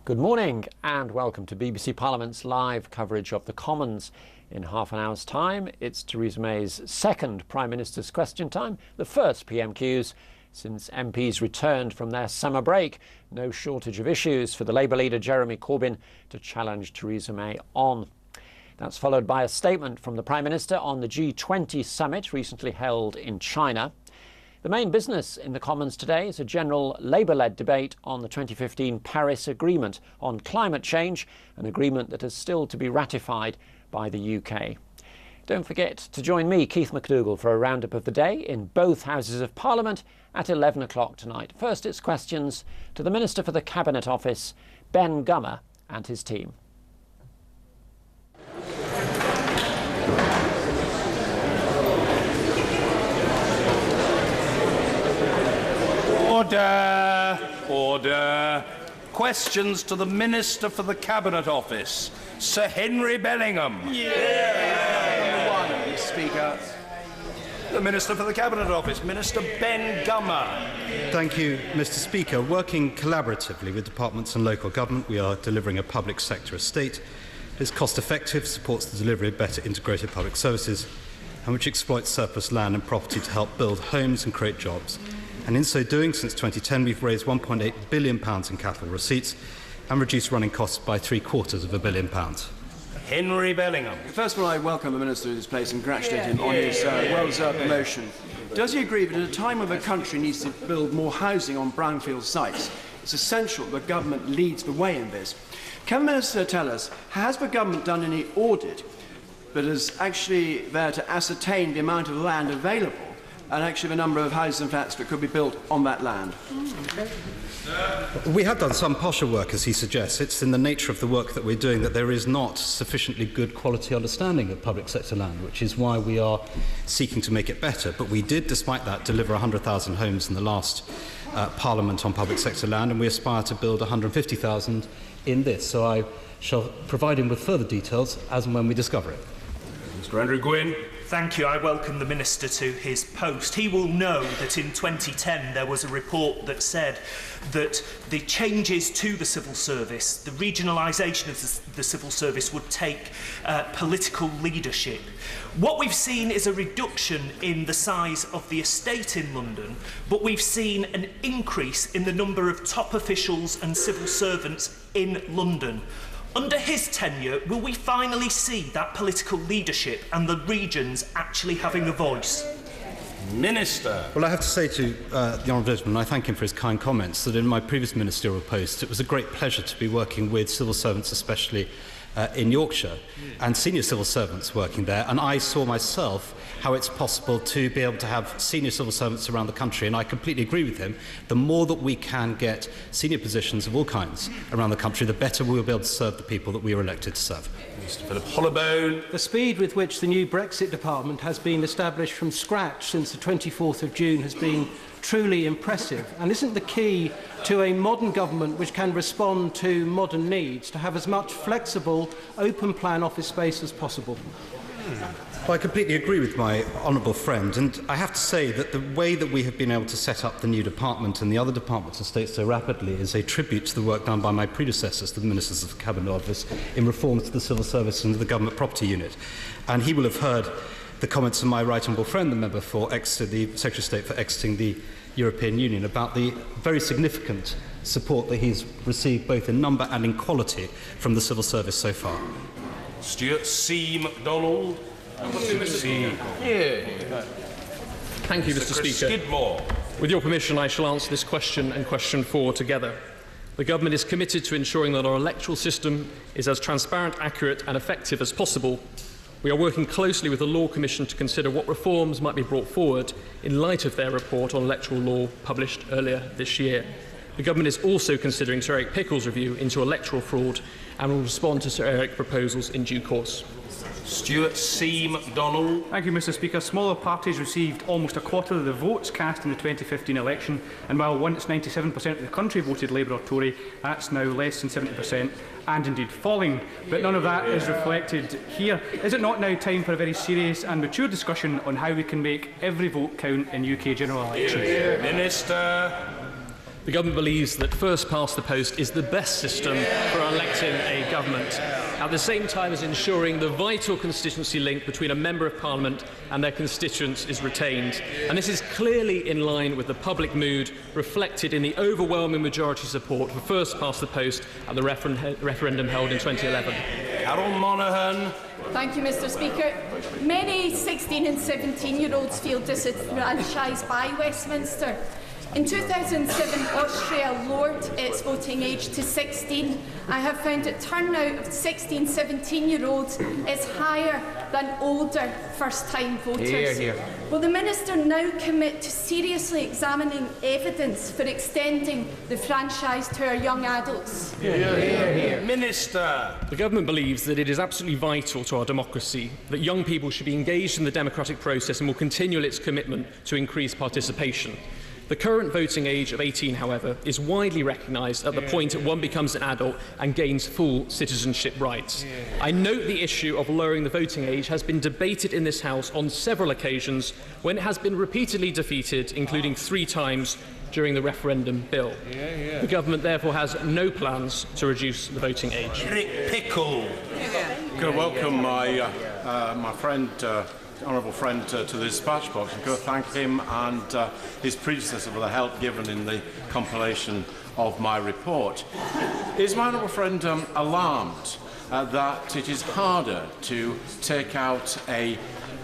Good morning and welcome to BBC Parliament's live coverage of the Commons. In half an hour's time, it's Theresa May's second Prime Minister's Question Time, the first PMQs since MPs returned from their summer break. No shortage of issues for the Labour leader Jeremy Corbyn to challenge Theresa May on. That's followed by a statement from the Prime Minister on the G20 summit recently held in China. The main business in the Commons today is a general Labour-led debate on the 2015 Paris Agreement on climate change, an agreement that is still to be ratified by the UK. Don't forget to join me, Keith McDougall, for a roundup of the day in both Houses of Parliament at 11 o'clock tonight. First, it's questions to the Minister for the Cabinet Office, Ben Gummer, and his team. Order! Order! Questions to the Minister for the Cabinet Office, Sir Henry Bellingham. Number one, Mr. Speaker. The Minister for the Cabinet Office, Minister Ben Gummer. Thank you, Mr. Speaker. Working collaboratively with departments and local government, we are delivering a public sector estate that is cost-effective, supports the delivery of better integrated public services, and which exploits surplus land and property to help build homes and create jobs. And in so doing, since 2010, we've raised £1.8 billion in capital receipts and reduced running costs by £750 million. Henry Bellingham. First of all, I welcome the Minister to this place and congratulate him on his well-deserved promotion. Does he agree that at a time when the country needs to build more housing on brownfield sites, it's essential that the government leads the way in this? Can the Minister tell us, has the government done any audit that is actually there to ascertain the amount of land available and actually the number of houses and flats that could be built on that land? We have done some partial work, as he suggests. It's in the nature of the work that we're doing that there is not sufficiently good quality understanding of public sector land, which is why we are seeking to make it better. But we did, despite that, deliver 100,000 homes in the last Parliament on public sector land, and we aspire to build 150,000 in this. So I shall provide him with further details as and when we discover it. Mr. Andrew Gwynn. Thank you. I welcome the Minister to his post. He will know that in 2010 there was a report that said that the changes to the civil service, the regionalisation of the civil service, would take political leadership. What we've seen is a reduction in the size of the estate in London, but we've seen an increase in the number of top officials and civil servants in London. Under his tenure, will we finally see that political leadership and the regions actually having a voice? Minister. Well, I have to say to the Honourable Gentleman, I thank him for his kind comments, that in my previous ministerial post it was a great pleasure to be working with civil servants, especially in Yorkshire, and senior civil servants working there, and I saw myself how it's possible to be able to have senior civil servants around the country, and I completely agree with him. The more that we can get senior positions of all kinds around the country, the better we will be able to serve the people that we are elected to serve. Mr. Philip Hollowbone. The speed with which the new Brexit department has been established from scratch since the 24th of June has been truly impressive, and isn't the key to a modern government which can respond to modern needs to have as much flexible, open plan office space as possible? Well, I completely agree with my honourable friend, and I have to say that the way that we have been able to set up the new department and the other departments and states so rapidly is a tribute to the work done by my predecessors, the Ministers of the Cabinet Office, in reforms to the civil service and the government property unit. And he will have heard the comments of my right honourable friend, the member for Exeter, the Secretary of State for exiting the European Union, about the very significant support that he's received both in number and in quality from the civil service so far. Stuart C. MacDonald. Thank you, Mr. Speaker. Skidmore. With your permission, I shall answer this question and question 4 together. The Government is committed to ensuring that our electoral system is as transparent, accurate and effective as possible. We are working closely with the Law Commission to consider what reforms might be brought forward in light of their report on electoral law published earlier this year. The Government is also considering Sir Eric Pickle's review into electoral fraud and will respond to Sir Eric's proposals in due course. Stuart C. MacDonald. Thank you, Mr. Speaker. Smaller parties received almost a quarter of the votes cast in the 2015 election, and while once 97% of the country voted Labour or Tory, that's now less than 70%, and indeed falling. But none of that is reflected here. Is it not now time for a very serious and mature discussion on how we can make every vote count in UK general elections? Minister. The government believes that first past the post is the best system for electing a government, at the same time as ensuring the vital constituency link between a Member of Parliament and their constituents is retained. And this is clearly in line with the public mood reflected in the overwhelming majority support for first past the post at the referendum held in 2011. Carol Monaghan. Thank you, Mr. Speaker. Many 16 and 17-year-olds feel disenfranchised by Westminster. In 2007, Austria lowered its voting age to 16. I have found that turnout of 16, 17-year-olds is higher than older first-time voters. Hear, hear. Will the Minister now commit to seriously examining evidence for extending the franchise to our young adults? Minister. The government believes that it is absolutely vital to our democracy that young people should be engaged in the democratic process and will continue its commitment to increase participation. The current voting age of 18, however, is widely recognised at the point at one becomes an adult and gains full citizenship rights. I note the issue of lowering the voting age has been debated in this House on several occasions when it has been repeatedly defeated, including 3 times during the referendum bill. The government therefore has no plans to reduce the voting age. Rick Pickle. I'm going to welcome my friend, honourable friend, to the dispatch box. I'm going to thank him and his predecessor for the help given in the compilation of my report. Is my honourable friend alarmed that it is harder to take out a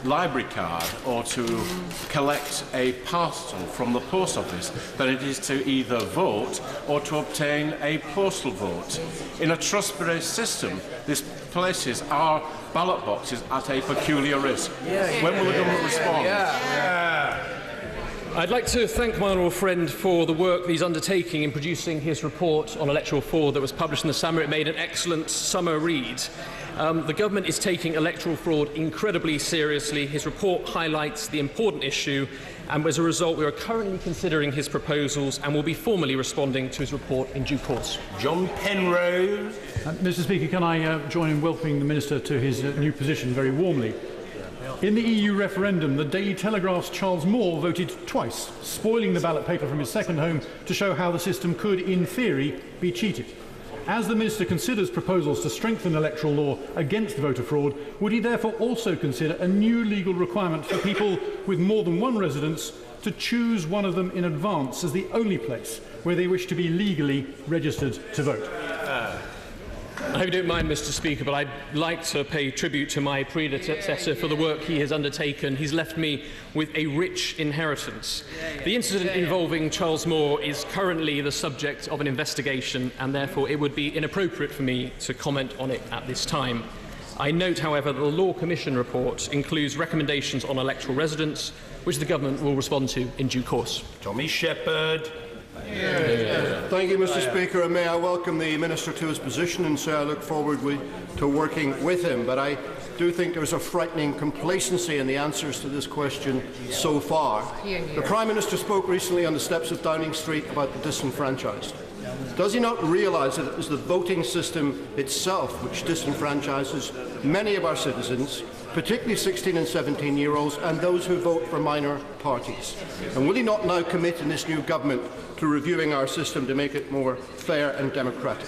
library card or to collect a parcel from the post office than it is to either vote or to obtain a postal vote? In a trust-based system, this places our ballot boxes at a peculiar risk. When will the government respond? I'd like to thank my honourable friend for the work that he's undertaking in producing his report on electoral fraud that was published in the summer. It made an excellent summer read. The government is taking electoral fraud incredibly seriously. His report highlights the important issue, and as a result we are currently considering his proposals and will be formally responding to his report in due course. John Penrose. Mr. Speaker, can I join in welcoming the Minister to his new position very warmly? In the EU referendum, the Daily Telegraph's Charles Moore voted twice, spoiling the ballot paper from his second home to show how the system could, in theory, be cheated. As the Minister considers proposals to strengthen electoral law against voter fraud, would he therefore also consider a new legal requirement for people with more than one residence to choose one of them in advance as the only place where they wish to be legally registered to vote? I hope you don't mind, Mr. Speaker, but I'd like to pay tribute to my predecessor for the work he has undertaken. He's left me with a rich inheritance. The incident involving Charles Moore is currently the subject of an investigation, and therefore it would be inappropriate for me to comment on it at this time. I note, however, that the Law Commission report includes recommendations on electoral residence, which the government will respond to in due course. Tommy Shepherd. Thank you, Mr. Speaker, and may I welcome the Minister to his position and say I look forward to working with him. But I do think there is a frightening complacency in the answers to this question so far. The Prime Minister spoke recently on the steps of Downing Street about the disenfranchised. Does he not realise that it is the voting system itself which disenfranchises many of our citizens, particularly 16 and 17-year-olds and those who vote for minor parties? And will he not now commit in this new government to reviewing our system to make it more fair and democratic?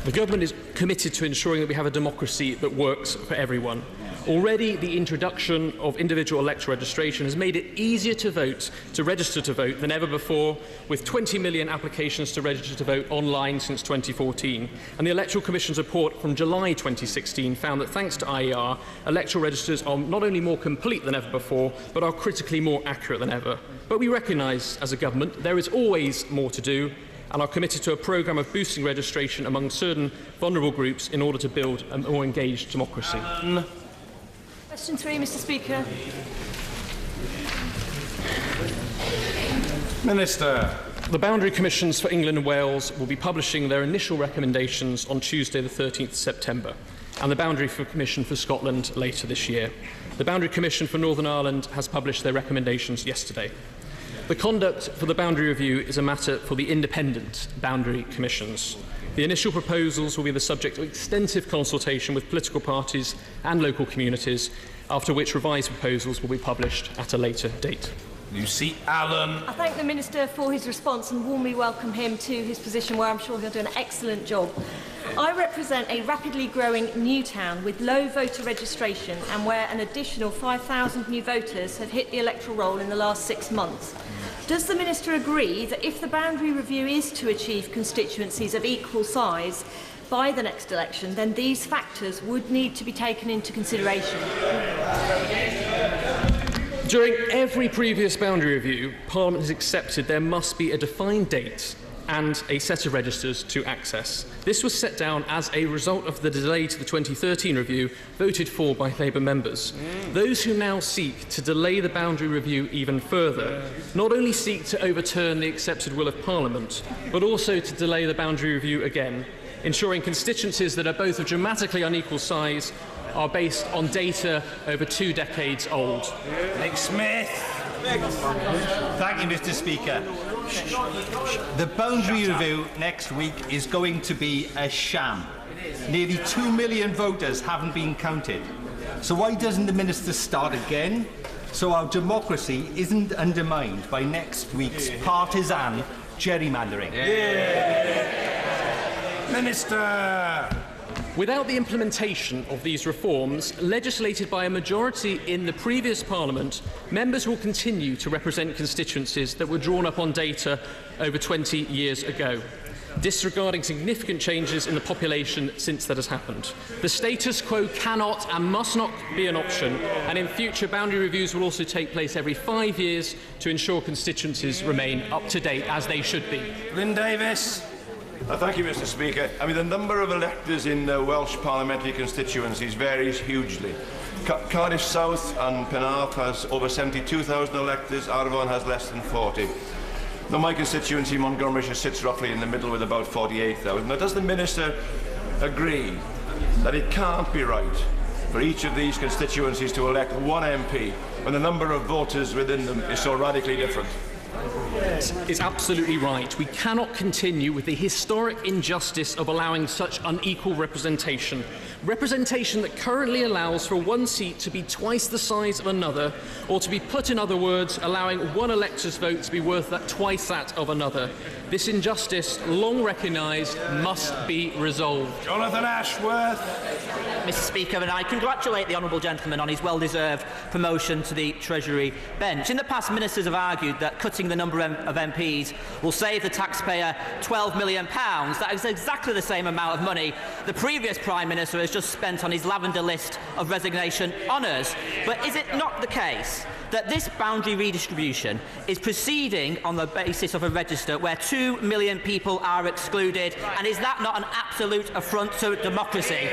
The government is committed to ensuring that we have a democracy that works for everyone. Already, the introduction of individual electoral registration has made it easier to register to vote than ever before, with 20 million applications to register to vote online since 2014. And the Electoral Commission's report from July 2016 found that thanks to IER, electoral registers are not only more complete than ever before, but are critically more accurate than ever. But we recognise, as a government, there is always more to do, and are committed to a programme of boosting registration among certain vulnerable groups in order to build a more engaged democracy. Question 3, Mr. Speaker. Minister. The Boundary Commissions for England and Wales will be publishing their initial recommendations on Tuesday the 13th of September, and the Boundary Commission for Scotland later this year. The Boundary Commission for Northern Ireland has published their recommendations yesterday. The conduct for the boundary review is a matter for the independent boundary commissions. The initial proposals will be the subject of extensive consultation with political parties and local communities, after which revised proposals will be published at a later date. Lucy Allen. I thank the Minister for his response and warmly welcome him to his position, where I'm sure he'll do an excellent job. I represent a rapidly growing new town with low voter registration and where an additional 5,000 new voters have hit the electoral roll in the last 6 months. Does the Minister agree that if the boundary review is to achieve constituencies of equal size by the next election, then these factors would need to be taken into consideration? During every previous boundary review, Parliament has accepted there must be a defined date and a set of registers to access. This was set down as a result of the delay to the 2013 review voted for by Labour members. Those who now seek to delay the boundary review even further not only seek to overturn the accepted will of Parliament, but also to delay the boundary review again, ensuring constituencies that are both of dramatically unequal size are based on data over 2 decades old. Nick Smith. Thank you, Mr. Speaker. The boundary review next week is going to be a sham. Nearly 2 million voters haven't been counted. So why doesn't the Minister start again, so our democracy isn't undermined by next week's partisan gerrymandering? Minister. Without the implementation of these reforms, legislated by a majority in the previous Parliament, members will continue to represent constituencies that were drawn up on data over 20 years ago, disregarding significant changes in the population since that has happened. The status quo cannot and must not be an option, and in future boundary reviews will also take place every 5 years to ensure constituencies remain up to date as they should be. Lynn Davis. Thank you, Mr. Speaker. The number of electors in Welsh parliamentary constituencies varies hugely. Cardiff South and Penarth has over 72,000 electors, Arfon has less than 40. Now, my constituency, Montgomeryshire, sits roughly in the middle with about 48,000. Now, does the Minister agree that it can't be right for each of these constituencies to elect one MP when the number of voters within them is so radically different? Is absolutely right. We cannot continue with the historic injustice of allowing such unequal representation. Representation that currently allows for one seat to be twice the size of another, or to be put in other words, allowing one elector's vote to be worth twice that of another. This injustice, long recognised, must be resolved. Jonathan Ashworth. Mr. Speaker, and I congratulate the honourable gentleman on his well-deserved promotion to the Treasury bench. In the past, ministers have argued that cutting the number of MPs will save the taxpayer £12 million. That is exactly the same amount of money the previous Prime Minister has just spent on his lavender list of resignation honours. But is it not the case that this boundary redistribution is proceeding on the basis of a register where 2 million people are excluded, and is that not an absolute affront to democracy?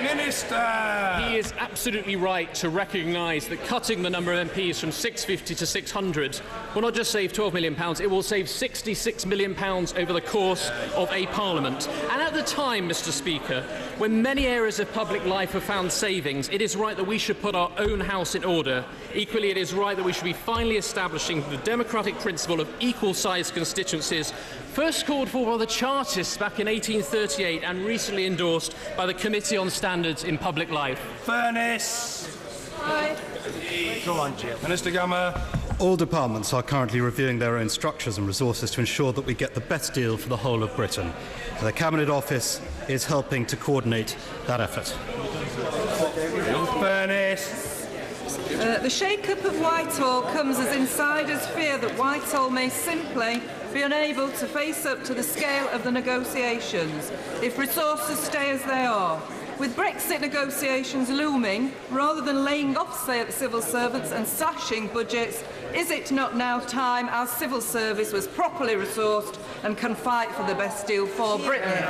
Minister. He is absolutely right to recognise that cutting the number of MPs from 650 to 600 will not just save £12 million, it will save £66 million over the course of a Parliament. And at the time, Mr. Speaker, when many areas of public life have found savings, it is right that we should put our own house in order. Equally, it is right that we should be finally establishing the democratic principle of equal-sized constituencies, first called for by the Chartists back in 1838 and recently endorsed by the Committee on Standards in Public Life. Furness. Aye. Go on, Jim. Minister Gummer. All departments are currently reviewing their own structures and resources to ensure that we get the best deal for the whole of Britain. The Cabinet Office is helping to coordinate that effort. Furness. The shake-up of Whitehall comes as insiders fear that Whitehall may simply be unable to face up to the scale of the negotiations if resources stay as they are. With Brexit negotiations looming, rather than laying off civil servants and slashing budgets, is it not now time our civil service was properly resourced and can fight for the best deal for Britain?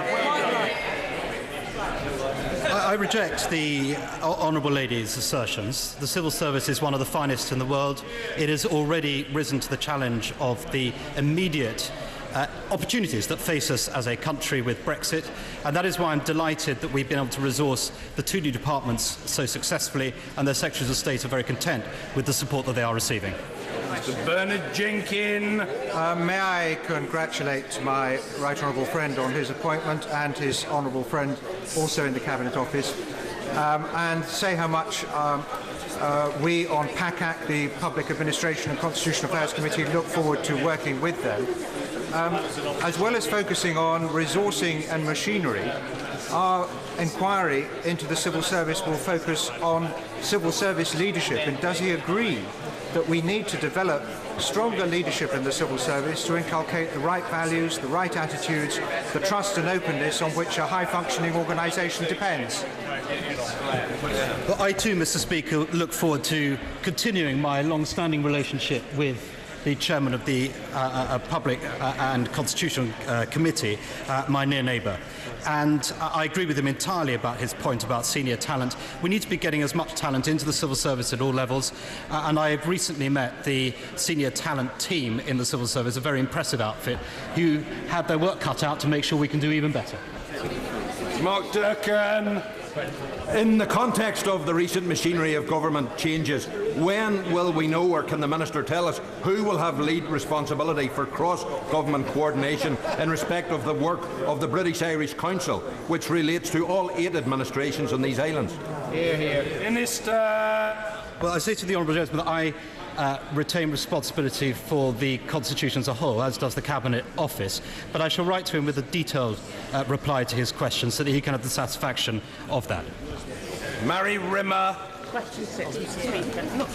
I reject the Honourable Lady's assertions. The civil service is one of the finest in the world. It has already risen to the challenge of the immediate opportunities that face us as a country with Brexit, and that is why I'm delighted that we've been able to resource the 2 new departments so successfully, and their Secretaries of State are very content with the support that they are receiving. Mr. Bernard Jenkin. May I congratulate my right honourable friend on his appointment and his honourable friend also in the Cabinet Office, and say how much we on PACAC, the Public Administration and Constitutional Affairs Committee, look forward to working with them. As well as focusing on resourcing and machinery, our inquiry into the civil service will focus on civil service leadership. And does he agree that we need to develop stronger leadership in the civil service to inculcate the right values, the right attitudes, the trust and openness on which a high-functioning organisation depends? Well, I too, Mr. Speaker, look forward to continuing my long-standing relationship with the chairman of the Public and Constitutional Committee, my near neighbour. And I agree with him entirely about his point about senior talent. We need to be getting as much talent into the civil service at all levels. And I have recently met the senior talent team in the civil service, a very impressive outfit, who had their work cut out to make sure we can do even better. Mark Durkan. In the context of the recent machinery of government changes, when will we know, or can the Minister tell us, who will have lead responsibility for cross-government coordination in respect of the work of the British Irish Council, which relates to all 8 administrations on these islands? Hear, hear. Minister. Well, I say to the Honourable Gentleman that I retain responsibility for the Constitution as a whole, as does the Cabinet Office, but I shall write to him with a detailed reply to his question so that he can have the satisfaction of that. Mary Rimmer. Question 6, Mr.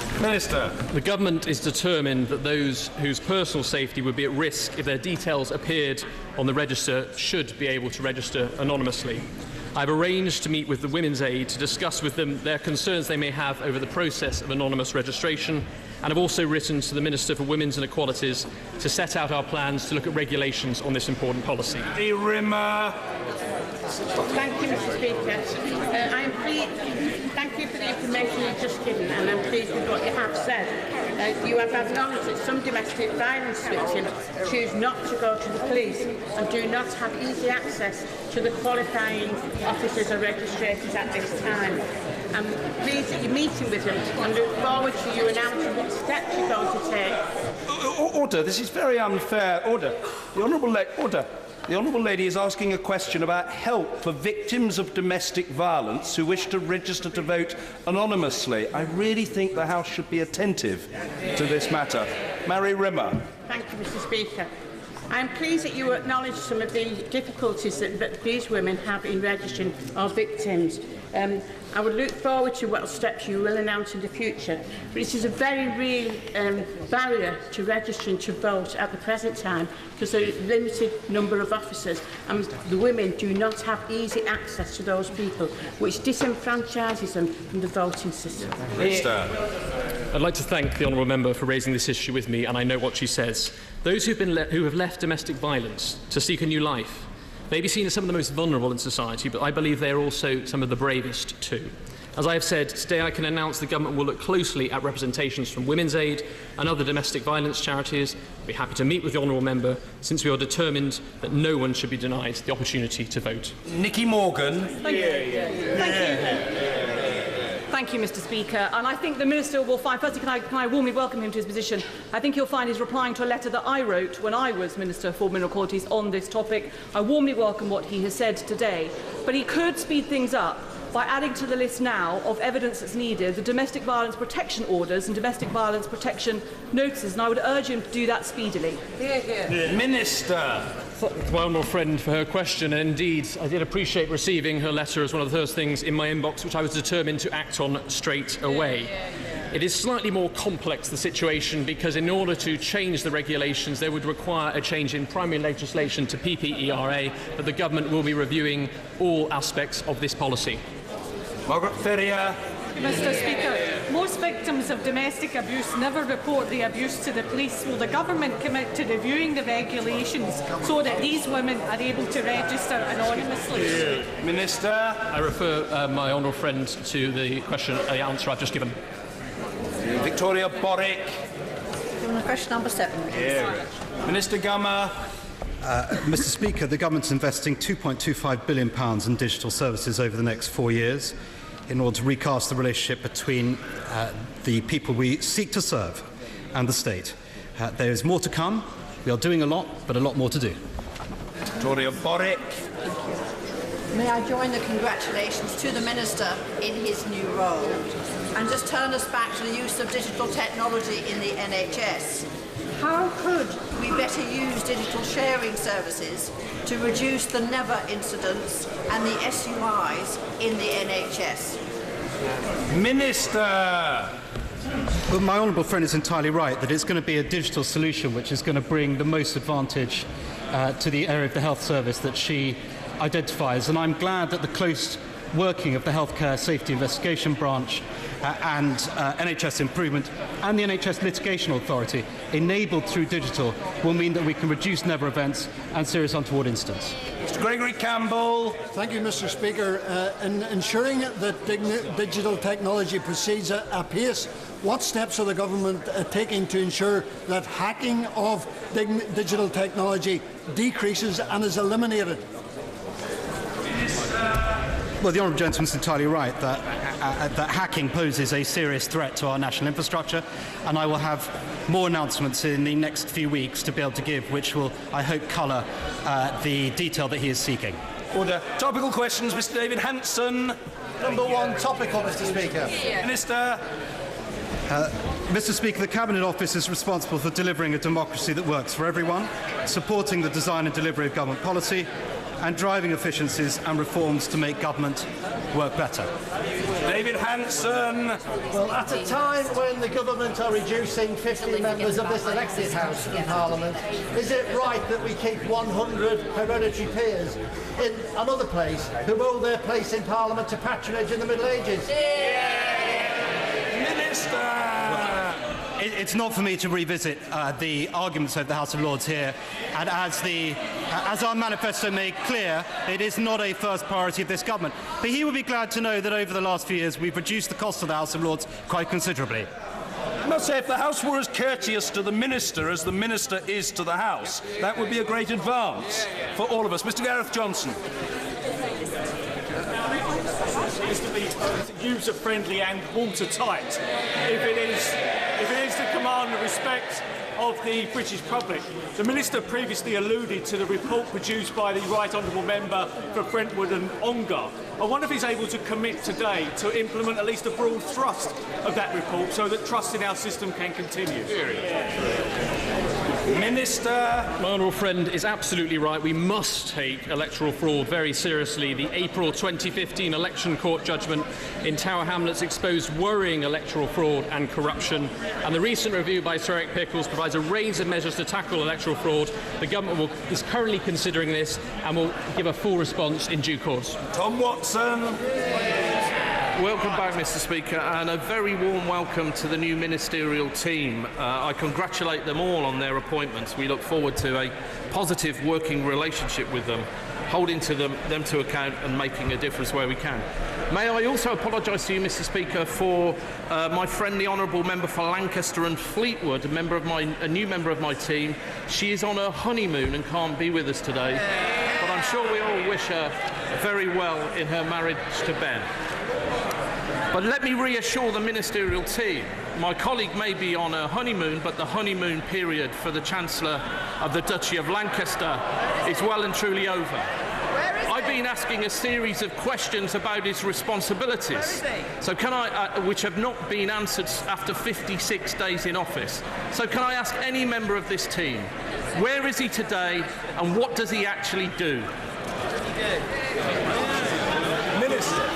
Speaker. Minister. The Government is determined that those whose personal safety would be at risk if their details appeared on the register should be able to register anonymously. I've arranged to meet with the Women's Aid to discuss with them their concerns they may have over the process of anonymous registration, and have also written to the Minister for Women's and Equalities to set out our plans to look at regulations on this important policy. Rimmer. Thank you, Mr. Speaker. I'm pleased. Thank you for the information you've just given, and I'm pleased with what you have said. You have acknowledged that some domestic violence victims choose not to go to the police and do not have easy access to the qualifying officers or registrators at this time. I'm pleased that you're meeting with them and look forward to you announcing what steps you're going to take. Order. This is very unfair. Order. The Honourable Lady is asking a question about help for victims of domestic violence who wish to register to vote anonymously. I really think the House should be attentive to this matter. Mary Rimmer. Thank you, Mr. Speaker. I am pleased that you acknowledge some of the difficulties that these women have in registering our victims. I would look forward to what steps you will announce in the future. But this is a very real barrier to registering to vote at the present time, because there is a limited number of officers and the women do not have easy access to those people, which disenfranchises them from the voting system. I'd like to thank the Honourable Member for raising this issue with me, and I know what she says. Those who have left domestic violence to seek a new life may be seen as some of the most vulnerable in society, but I believe they are also some of the bravest too. As I have said, today I can announce the Government will look closely at representations from Women's Aid and other domestic violence charities. I'll be happy to meet with the Honourable Member, since we are determined that no one should be denied the opportunity to vote. Nicky Morgan. Thank you. Thank you, Mr. Speaker. And I think the Minister will find, firstly, can I warmly welcome him to his position. I think he'll find he's replying to a letter that I wrote when I was Minister for Mineral Qualities on this topic. I warmly welcome what he has said today. But he could speed things up by adding to the list now of evidence that's needed the domestic violence protection orders and domestic violence protection notices, and I would urge him to do that speedily. Minister. To my honourable friend for her question, and indeed I did appreciate receiving her letter as one of the first things in my inbox, which I was determined to act on straight away. It is slightly more complex, the situation, because in order to change the regulations there would require a change in primary legislation to PPERA, but the Government will be reviewing all aspects of this policy. Margaret Ferrier. Mr. Speaker, most victims of domestic abuse never report the abuse to the police. Will the Government commit to reviewing the regulations so that these women are able to register anonymously? Minister. I refer my honourable friend to the answer I've just given. Victoria Borwick. Question number 7. Minister Gummer. Mr. Speaker, the Government is investing £2.25 billion in digital services over the next 4 years in order to recast the relationship between the people we seek to serve and the state. There is more to come. We are doing a lot, but a lot more to do. Victoria Borwick. May I join the congratulations to the Minister in his new role and just turn us back to the use of digital technology in the NHS. How could we better use digital sharing services to reduce the never incidents and the SUIs in the NHS? Minister! Well, my honourable friend is entirely right that it's going to be a digital solution which is going to bring the most advantage to the area of the health service that she identifies, and I'm glad that the close working of the Healthcare Safety Investigation Branch and NHS Improvement and the NHS Litigation Authority, enabled through digital, will mean that we can reduce never events and serious untoward incidents. Mr. Gregory Campbell. Thank you, Mr. Speaker. In ensuring that digital technology proceeds at pace, what steps are the government taking to ensure that hacking of digital technology decreases and is eliminated? Well, the honourable gentleman is entirely right that hacking poses a serious threat to our national infrastructure, and I will have more announcements in the next few weeks to be able to give, which will, I hope, colour the detail that he is seeking. Order. Topical questions, Mr. David Hanson. Number one, topical, Mr. Speaker. Minister. Mr. Speaker, the Cabinet Office is responsible for delivering a democracy that works for everyone, supporting the design and delivery of government policy, and driving efficiencies and reforms to make government work better. David Hanson. Well, at a time when the government are reducing 50 members of this elected House in Parliament, is it right that we keep 100 hereditary peers in another place who owe their place in Parliament to patronage in the Middle Ages? Minister. It's not for me to revisit the arguments of the House of Lords here, and as our manifesto made clear, it is not a first priority of this government. But he will be glad to know that over the last few years we've reduced the cost of the House of Lords quite considerably. I must say, if the House were as courteous to the Minister as the Minister is to the House, that would be a great advance for all of us. Mr. Gareth Johnson. Mr. Speaker, user-friendly and watertight. If it is to command the respect of the British public. The Minister previously alluded to the report produced by the Right Honourable Member for Brentwood and Ongar. I wonder if he's able to commit today to implement at least a broad thrust of that report so that trust in our system can continue. Minister. My honourable friend is absolutely right. We must take electoral fraud very seriously. The April 2015 election court judgment in Tower Hamlets exposed worrying electoral fraud and corruption, and the recent review by Sir Eric Pickles provides a range of measures to tackle electoral fraud. The government is currently considering this and will give a full response in due course. Tom Watson. Welcome back, Mr. Speaker, and a very warm welcome to the new ministerial team. I congratulate them all on their appointments. We look forward to a positive working relationship with them, holding to them to account and making a difference where we can. May I also apologise to you, Mr. Speaker, for my friend, the Honourable Member for Lancaster and Fleetwood, a new member of my team. She is on her honeymoon and can't be with us today, but I'm sure we all wish her very well in her marriage to Ben. But let me reassure the ministerial team. My colleague may be on a honeymoon, but the honeymoon period for the Chancellor of the Duchy of Lancaster is well and truly over. I've been asking a series of questions about his responsibilities, so can I, which have not been answered after 56 days in office. So can I ask any member of this team, where is he today and what does he actually do? Minister.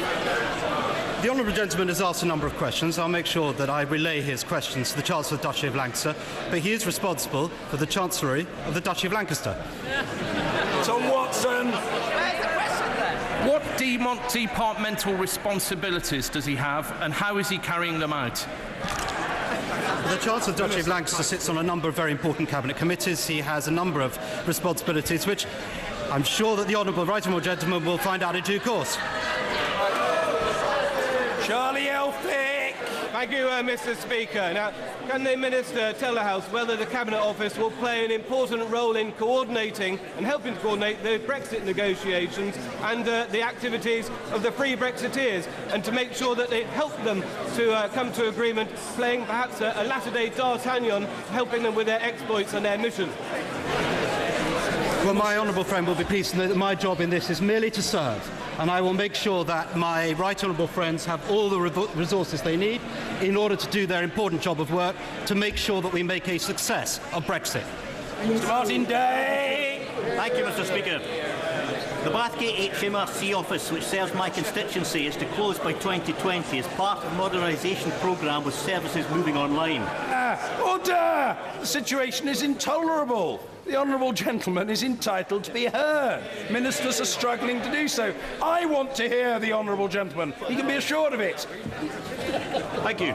The honourable gentleman has asked a number of questions. I'll make sure that I relay his questions to the Chancellor of the Duchy of Lancaster, but he is responsible for the Chancellery of the Duchy of Lancaster. Tom Watson. What departmental responsibilities does he have and how is he carrying them out? The Chancellor of the Duchy of Lancaster sits on a number of very important cabinet committees. He has a number of responsibilities which I'm sure that the honourable right honourable gentleman will find out in due course. Charlie Elphick. Thank you, Mr. Speaker. Now, can the Minister tell the House whether the Cabinet Office will play an important role in coordinating and helping to coordinate the Brexit negotiations and the activities of the Free Brexiteers, and to make sure that they help them to come to agreement, playing perhaps a latter-day D'Artagnan, helping them with their exploits and their mission? Well, my honourable friend will be pleased to know that my job in this is merely to serve. and I will make sure that my right honourable friends have all the resources they need in order to do their important job of work to make sure that we make a success of Brexit. Mr. Martin Day. Thank you, Mr. Speaker. The Bathgate HMRC office, which serves my constituency, is to close by 2020 as part of the modernisation programme with services moving online. Order! The situation is intolerable. The honourable gentleman is entitled to be heard. Ministers are struggling to do so. I want to hear the honourable gentleman. He can be assured of it. Thank you.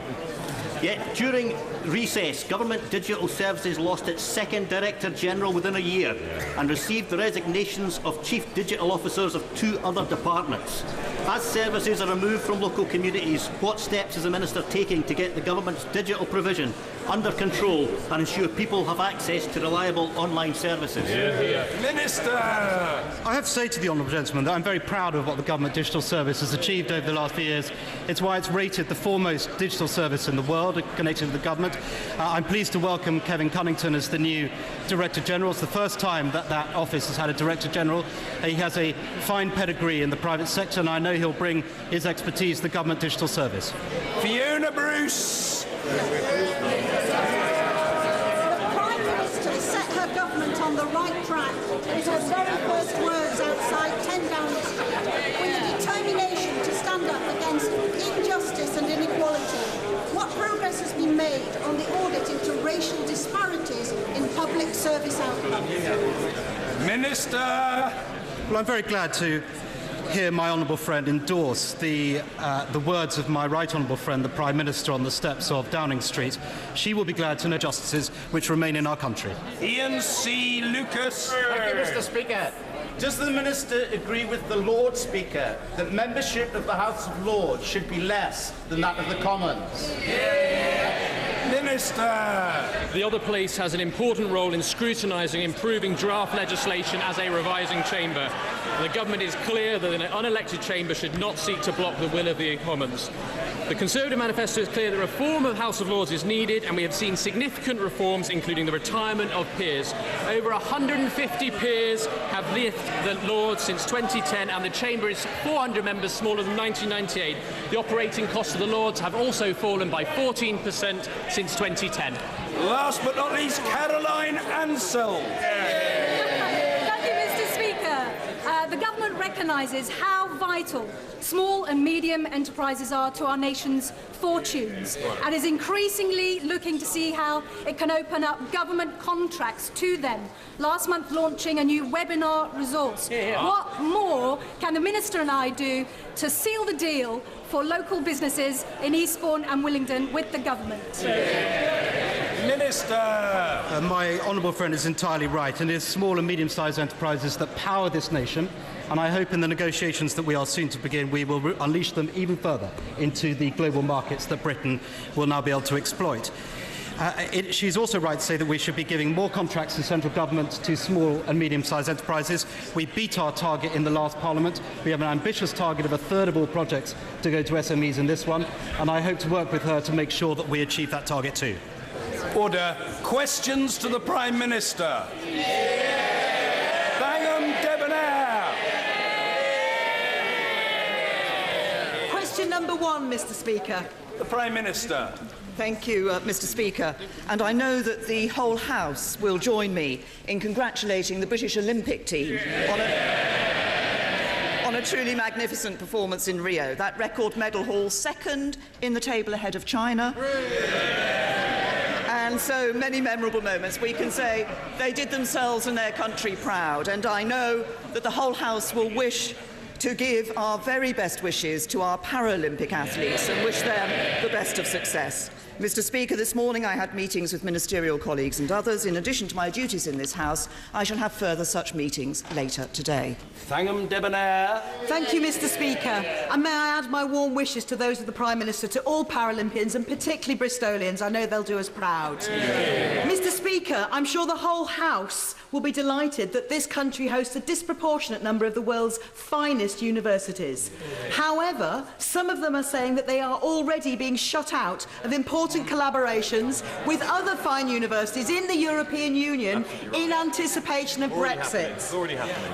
Yet, during recess, Government Digital Services lost its second Director General within a year and received the resignations of Chief Digital Officers of 2 other departments. As services are removed from local communities, what steps is the Minister taking to get the Government's digital provision under control and ensure people have access to reliable online services? Minister! I have to say to the honourable gentleman that I'm very proud of what the Government Digital Service has achieved over the last few years. It's why it's rated the foremost digital service in the world connected with the government. I'm pleased to welcome Kevin Cunnington as the new Director General. It's the first time that that office has had a Director General. He has a fine pedigree in the private sector, and I know he'll bring his expertise to the Government Digital Service. Fiona Bruce. The Prime Minister set her government on the right track with her very first words outside 10 Downing Street, with the determination to stand up against injustice and inequality. What progress has been made on the audit into racial disparities in public service outcomes? Minister! Well, I'm very glad to hear my honourable friend endorse the words of my right honourable friend, the Prime Minister, on the steps of Downing Street. She will be glad to know justices which remain in our country. Ian C. Lucas. Thank you, Mr. Speaker. Does the Minister agree with the Lord Speaker that membership of the House of Lords should be less than that of the Commons? Minister! The other place has an important role in scrutinising improving draft legislation as a revising chamber. The government is clear that an unelected chamber should not seek to block the will of the Commons. The Conservative manifesto is clear that reform of the House of Lords is needed, and we have seen significant reforms, including the retirement of peers. Over 150 peers have left the Lords since 2010, and the chamber is 400 members smaller than 1998. The operating costs of the Lords have also fallen by 14% since 2010. Last but not least, Caroline Ansell. Thank you, Mr. Speaker. The government recognises how vital small and medium enterprises are to our nation's fortunes and is increasingly looking to see how it can open up government contracts to them. Last month launching a new webinar resource. What more can the Minister and I do to seal the deal for local businesses in Eastbourne and Willingdon with the government? Minister! My honourable friend is entirely right, and it is small and medium-sized enterprises that power this nation, and I hope in the negotiations that we are soon to begin we will unleash them even further into the global markets that Britain will now be able to exploit. She's also right to say that we should be giving more contracts to central government to small and medium-sized enterprises. We beat our target in the last Parliament. We have an ambitious target of a third of all projects to go to SMEs in this one, and I hope to work with her to make sure that we achieve that target too. Order. Questions to the Prime Minister. Bangham Debonair. Question number 1, Mr. Speaker. The Prime Minister. Thank you, Mr. Speaker. And I know that the whole House will join me in congratulating the British Olympic team on a truly magnificent performance in Rio. That record medal haul, second in the table ahead of China. And so many memorable moments. We can say they did themselves and their country proud. And I know that the whole House will wish to give our very best wishes to our Paralympic athletes and wish them the best of success. Mr. Speaker, this morning I had meetings with ministerial colleagues and others. In addition to my duties in this House, I shall have further such meetings later today. Bangham Debonair. Thank you, Mr. Speaker. And may I add my warm wishes to those of the Prime Minister, to all Paralympians and particularly Bristolians. I know they'll do us proud. Mr. Speaker, I'm sure the whole House will be delighted that this country hosts a disproportionate number of the world's finest universities. However, some of them are saying that they are already being shut out of important important collaborations with other fine universities in the European Union in anticipation of Brexit.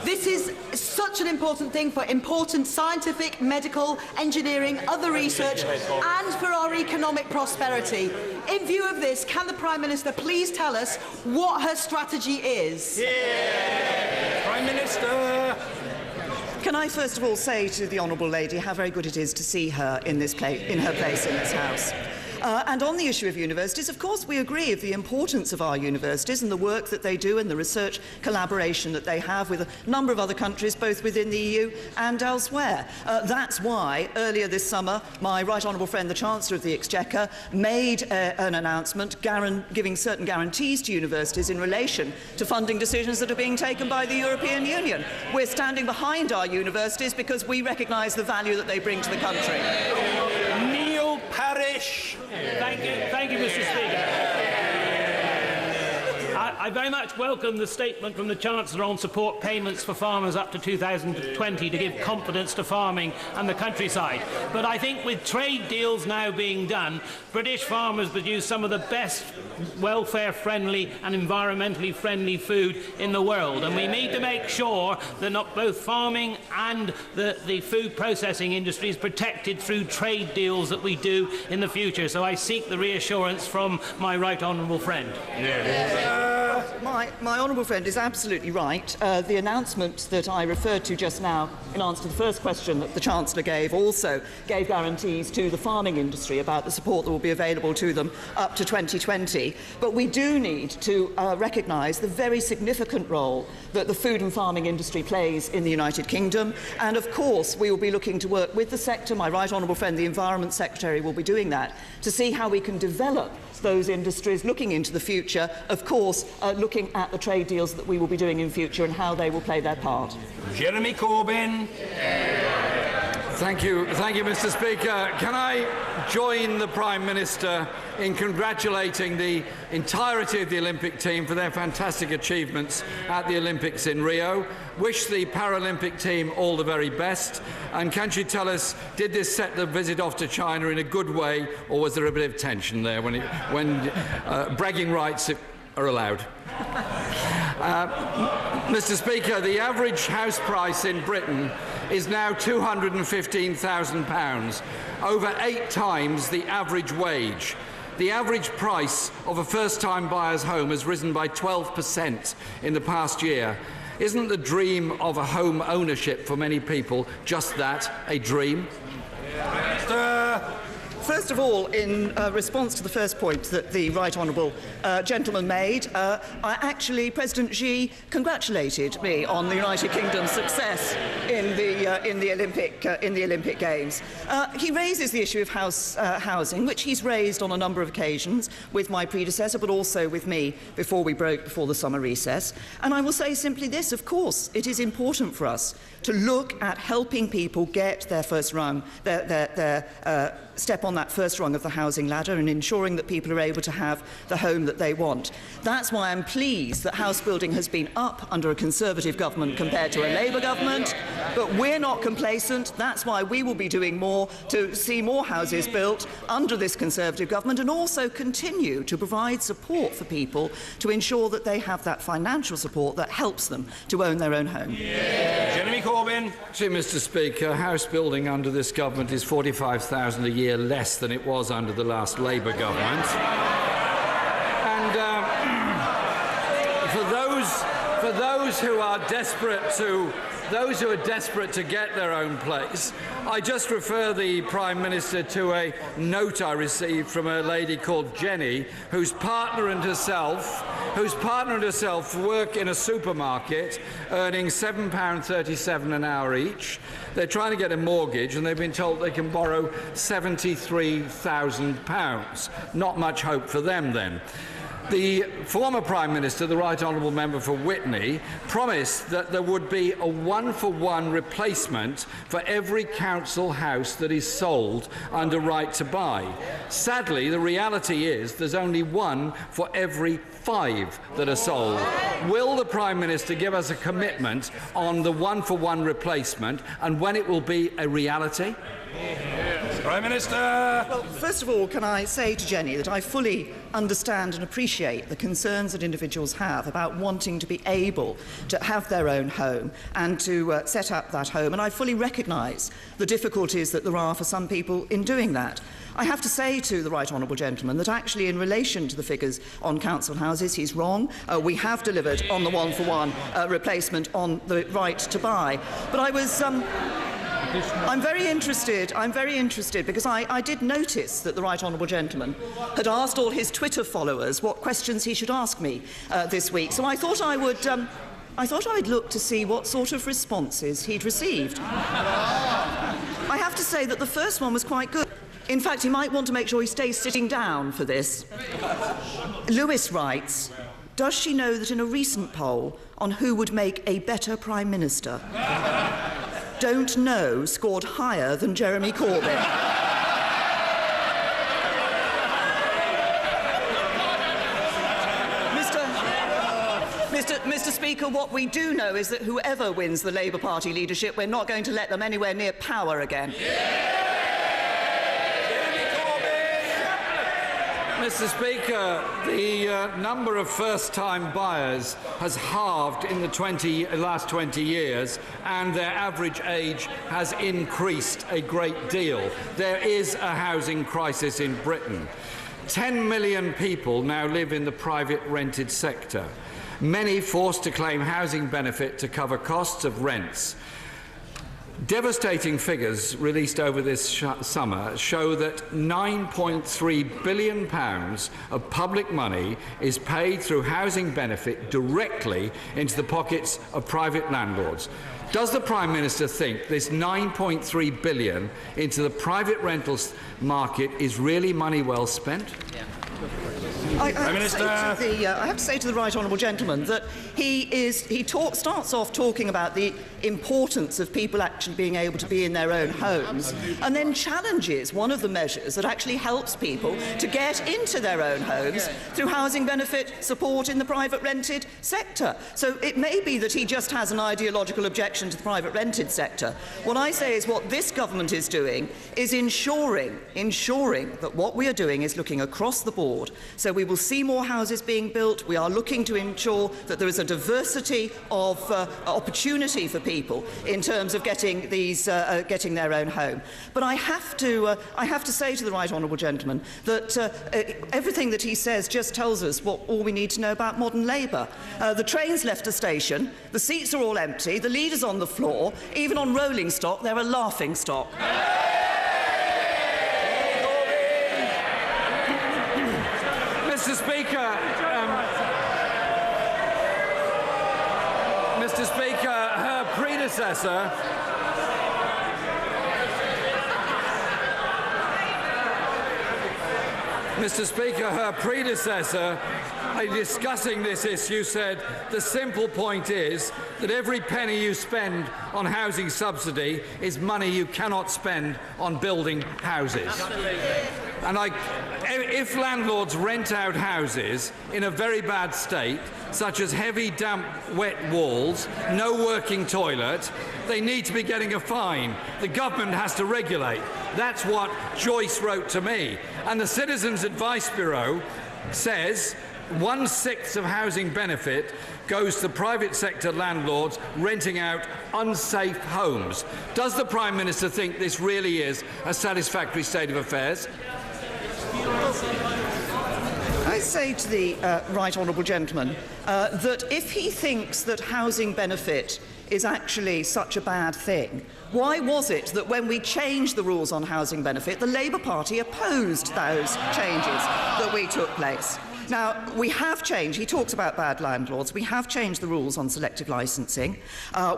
This is such an important thing for important scientific, medical, engineering, other research and for our economic prosperity. In view of this, can the Prime Minister please tell us what her strategy is? Prime Minister! Can I first of all say to the Honourable Lady how very good it is to see her in her place in this House. And on the issue of universities, of course, we agree of the importance of our universities and the work that they do and the research collaboration that they have with a number of other countries, both within the EU and elsewhere. That's why, earlier this summer, my Right Honourable friend, the Chancellor of the Exchequer, made an announcement giving certain guarantees to universities in relation to funding decisions that are being taken by the European Union. We're standing behind our universities because we recognise the value that they bring to the country. Parish. Thank you, Mr. Speaker. I very much welcome the statement from the Chancellor on support payments for farmers up to 2020 to give confidence to farming and the countryside. But I think with trade deals now being done, British farmers produce some of the best welfare-friendly and environmentally friendly food in the world. And we need to make sure that not both farming and the food processing industry is protected through trade deals that we do in the future. So I seek the reassurance from my Right Honourable friend. My honourable friend is absolutely right. The announcement that I referred to just now in answer to the first question that the Chancellor gave also gave guarantees to the farming industry about the support that will be available to them up to 2020. But we do need to recognise the very significant role that the food and farming industry plays in the United Kingdom. And of course, we will be looking to work with the sector. My Right Honourable friend, the Environment Secretary, will be doing that to see how we can develop those industries, looking into the future, of course, looking at the trade deals that we will be doing in future and how they will play their part. Jeremy Corbyn. Thank you, Mr. Speaker. Can I join the Prime Minister in congratulating the entirety of the Olympic team for their fantastic achievements at the Olympics in Rio? Wish the Paralympic team all the very best. And can she tell us, did this set the visit off to China in a good way, or was there a bit of tension there when bragging rights are allowed? Mr. Speaker, the average house price in Britain is now £215,000, over 8 times the average wage. The average price of a first-time buyer's home has risen by 12% in the past year. Isn't the dream of a home ownership for many people just that, a dream? First of all, in response to the first point that the Right Honourable gentleman made, President Xi congratulated me on the United Kingdom's success in the Olympic Games. He raises the issue of housing, which he's raised on a number of occasions with my predecessor, but also with me before the summer recess. And I will say simply this: of course, it is important for us to look at helping people get their first rung, their step on that first rung of the housing ladder, and ensuring that people are able to have the home that they want. That's why I'm pleased that house building has been up under a Conservative government compared to a Labour government, but we're not complacent. That's why we will be doing more to see more houses built under this Conservative government, and also continue to provide support for people to ensure that they have that financial support that helps them to own their own home. Jeremy Corbyn. Actually, Mr. Speaker, house building under this government is 45,000 a year less than it was under the last Labour government. And for those who are desperate to get their own place, I just refer the Prime Minister to a note I received from a lady called Jenny, whose partner and herself work in a supermarket, earning £7.37 an hour each. They're trying to get a mortgage, and they've been told they can borrow £73,000. Not much hope for them, then. The former Prime Minister, the Right Honourable Member for Witney, promised that there would be a one-for-one replacement for every council house that is sold under right to buy. Sadly, the reality is there's only one for every 5 that are sold. Will the Prime Minister give us a commitment on the one-for-one replacement and when it will be a reality? Prime Minister. Well, first of all, can I say to Jenny that I fully understand and appreciate the concerns that individuals have about wanting to be able to have their own home and to set up that home, and I fully recognise the difficulties that there are for some people in doing that. I have to say to the right honourable gentleman that actually in relation to the figures on council houses, he's wrong. We have delivered on the one-for-one replacement on the right to buy. But I was... I'm very interested because I did notice that the right honourable gentleman had asked all his Twitter followers what questions he should ask me this week. So I thought I would look to see what sort of responses he'd received. I have to say that the first one was quite good. In fact, he might want to make sure he stays sitting down for this. Lewis writes, does she know that in a recent poll on who would make a better Prime Minister, Don't Know scored higher than Jeremy Corbyn? Mr. Speaker, what we do know is that whoever wins the Labour Party leadership, we're not going to let them anywhere near power again. Mr. Speaker, the number of first-time buyers has halved in the last 20 years, and their average age has increased a great deal. There is a housing crisis in Britain. 10 million people now live in the private rented sector, many forced to claim housing benefit to cover costs of rents. Devastating figures released over this summer show that £9.3 billion of public money is paid through housing benefit directly into the pockets of private landlords. Does the Prime Minister think this £9.3 billion into the private rentals market is really money well spent? Yeah. I have to say to the right honourable gentleman that he starts off talking about the importance of people actually being able to be in their own homes, and then challenges one of the measures that actually helps people to get into their own homes through housing benefit support in the private rented sector. So it may be that he just has an ideological objection to the private rented sector. What I say is what this government is doing is ensuring that what we are doing is looking across the board. So we will see more houses being built. We are looking to ensure that there is a diversity of opportunity for people in terms of getting their own home. But I have to say to the right honourable gentleman that everything that he says just tells us all we need to know about modern Labour. The train's left the station, the seats are all empty, the leader's on the floor, even on rolling stock they're a laughing stock. Mr. Speaker, her predecessor, discussing this issue, said the simple point is that every penny you spend on housing subsidy is money you cannot spend on building houses. And if landlords rent out houses in a very bad state, such as heavy, damp, wet walls, no working toilet, they need to be getting a fine. The government has to regulate. That's what Joyce wrote to me. And the Citizens Advice Bureau says 1/6 of housing benefit goes to private sector landlords renting out unsafe homes. Does the Prime Minister think this really is a satisfactory state of affairs? I say to the right honourable gentleman that if he thinks that housing benefit is actually such a bad thing, why was it that when we changed the rules on housing benefit, the Labour Party opposed those changes that we took place? Now, we have changed. He talks about bad landlords. We have changed the rules on selective licensing.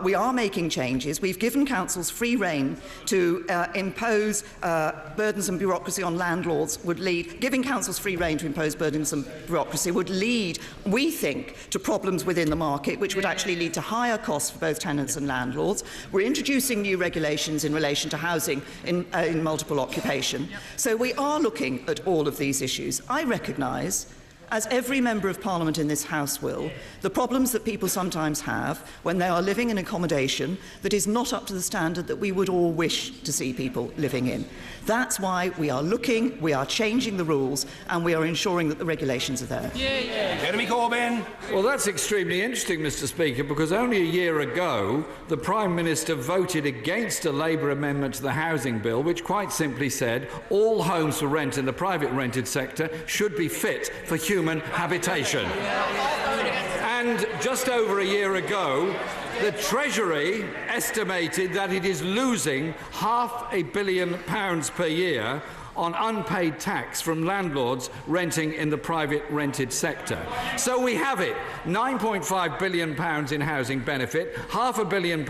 We are making changes. We've given councils free rein to impose burdensome bureaucracy on landlords giving councils free rein to impose burdensome bureaucracy would lead, we think, to problems within the market, which would actually lead to higher costs for both tenants and landlords. We're introducing new regulations in relation to housing in multiple occupation. So we are looking at all of these issues. I recognise as every member of Parliament in this House will, the problems that people sometimes have when they are living in accommodation that is not up to the standard that we would all wish to see people living in. That's why we are looking, we are changing the rules, and we are ensuring that the regulations are there. Jeremy Corbyn. Well, that's extremely interesting, Mr. Speaker, because only a year ago the Prime Minister voted against a Labour amendment to the housing bill which quite simply said all homes for rent in the private rented sector should be fit for human habitation. And just over a year ago, the Treasury estimated that it is losing £500 million per year on unpaid tax from landlords renting in the private rented sector. So we have it, £9.5 billion in housing benefit, £500 million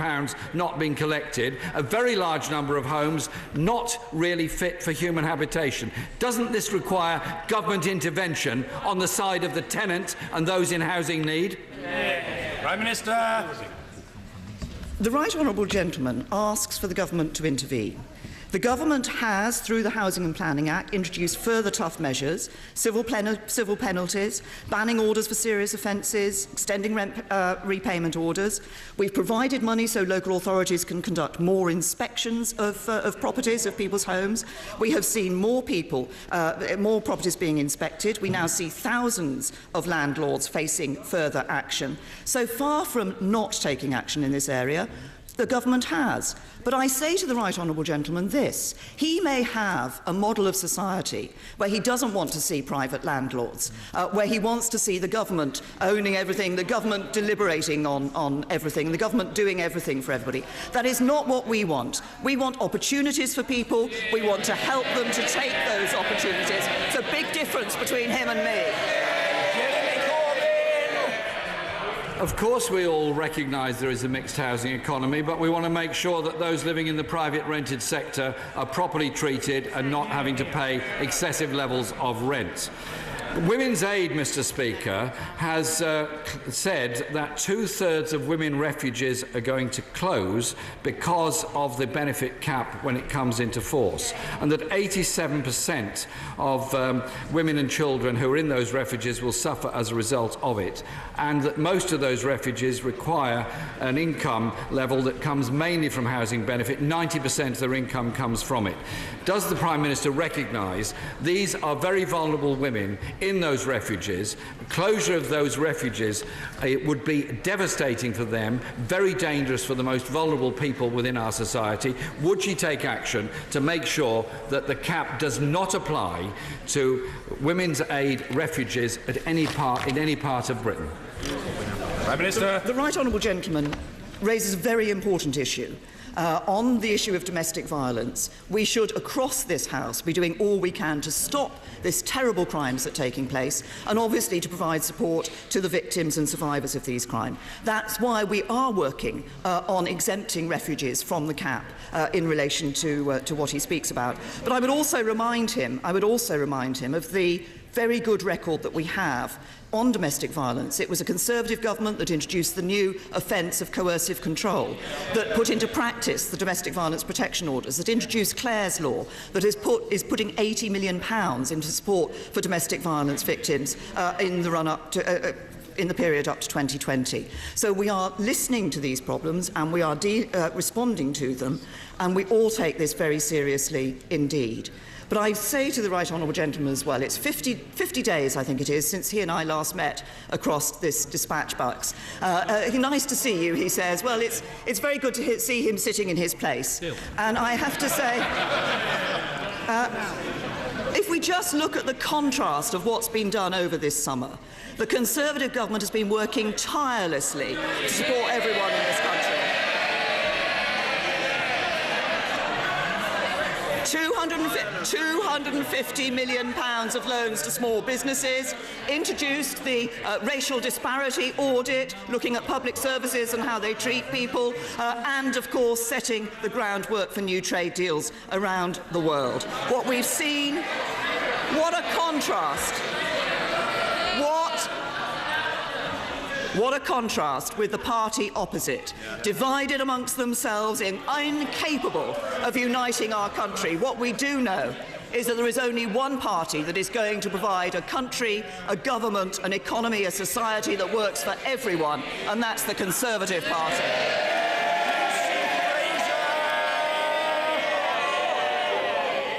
not being collected, a very large number of homes not really fit for human habitation. Doesn't this require government intervention on the side of the tenant and those in housing need? Prime Minister. The Right Honourable Gentleman asks for the government to intervene. The government has, through the Housing and Planning Act, introduced further tough measures, civil penalties, banning orders for serious offences, extending rent repayment orders. We've provided money so local authorities can conduct more inspections of properties, of people's homes. We have seen more properties being inspected. We now see thousands of landlords facing further action. So far from not taking action in this area, the government has. But I say to the Right Honourable Gentleman this: he may have a model of society where he doesn't want to see private landlords, where he wants to see the government owning everything, the government deliberating on everything, the government doing everything for everybody. That is not what we want. We want opportunities for people. We want to help them to take those opportunities. It's a big difference between him and me. Of course we all recognise there is a mixed housing economy, but we want to make sure that those living in the private rented sector are properly treated and not having to pay excessive levels of rent. Women's Aid, Mr. Speaker, has said that 2/3 of women refuges are going to close because of the benefit cap when it comes into force, and that 87% of women and children who are in those refuges will suffer as a result of it, and that most of those refuges require an income level that comes mainly from housing benefit. 90% of their income comes from it. Does the Prime Minister recognise these are very vulnerable women in those refuges? Closure of those refuges, it would be devastating for them, very dangerous for the most vulnerable people within our society. Would she take action to make sure that the cap does not apply to Women's Aid refuges in any part of Britain? Prime Minister. The Right Honourable Gentleman raises a very important issue. On the issue of domestic violence, we should, across this House, be doing all we can to stop these terrible crimes that are taking place, and obviously to provide support to the victims and survivors of these crimes. That's why we are working on exempting refugees from the cap in relation to what he speaks about. But I would also remind him of the very good record that we have on domestic violence. It was a Conservative government that introduced the new offence of coercive control, that put into practice the domestic violence protection orders, that introduced Clare's Law, that is putting £80 million into support for domestic violence victims in the run-up to in the period up to 2020. So we are listening to these problems and we are responding to them, and we all take this very seriously indeed. But I say to the Right Honourable Gentleman as well, it's 50 days, I think it is, since he and I last met across this dispatch box. Nice to see you, he says. Well, it's very good to see him sitting in his place. And I have to say, if we just look at the contrast of what's been done over this summer, the Conservative government has been working tirelessly to support everyone in this country. £250 million of loans to small businesses, introduced the racial disparity audit, looking at public services and how they treat people, and, of course, setting the groundwork for new trade deals around the world. What we've seen, what a contrast. What a contrast with the party opposite, divided amongst themselves and incapable of uniting our country. What we do know is that there is only one party that is going to provide a country, a government, an economy, a society that works for everyone, and that's the Conservative Party.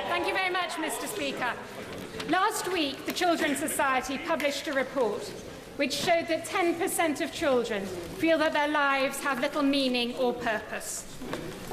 Thank you very much, Mr. Speaker. Last week, the Children's Society published a report which showed that 10% of children feel that their lives have little meaning or purpose.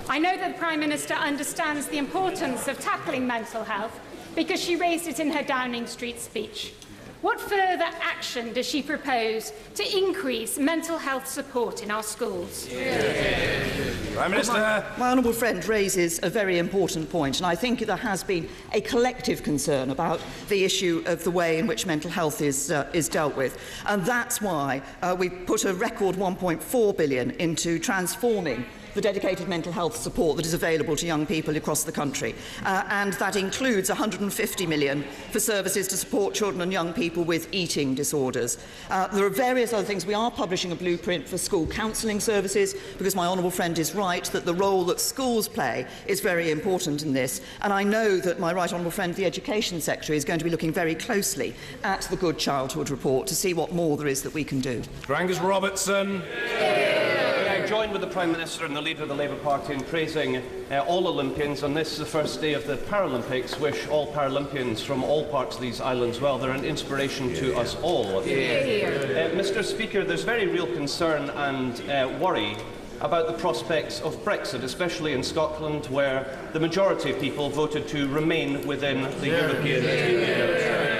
I know that the Prime Minister understands the importance of tackling mental health because she raised it in her Downing Street speech. What further action does she propose to increase mental health support in our schools? Prime Minister. My honourable friend raises a very important point, and I think there has been a collective concern about the issue of the way in which mental health is dealt with, and that's why we put a record £1.4 billion into transforming the dedicated mental health support that is available to young people across the country. And that includes £150 million for services to support children and young people with eating disorders. There are various other things. We are publishing a blueprint for school counselling services, because my honourable friend is right that the role that schools play is very important in this. And I know that my right honourable friend, the Education Secretary, is going to be looking very closely at the Good Childhood Report to see what more there is that we can do. Angus Robertson. I join with the Prime Minister and the Leader of the Labour Party in praising all Olympians on this, the first day of the Paralympics. Wish all Paralympians from all parts of these islands well. They're an inspiration to us all. Mr. Speaker, there's very real concern and worry about the prospects of Brexit, especially in Scotland, where the majority of people voted to remain within the European Union.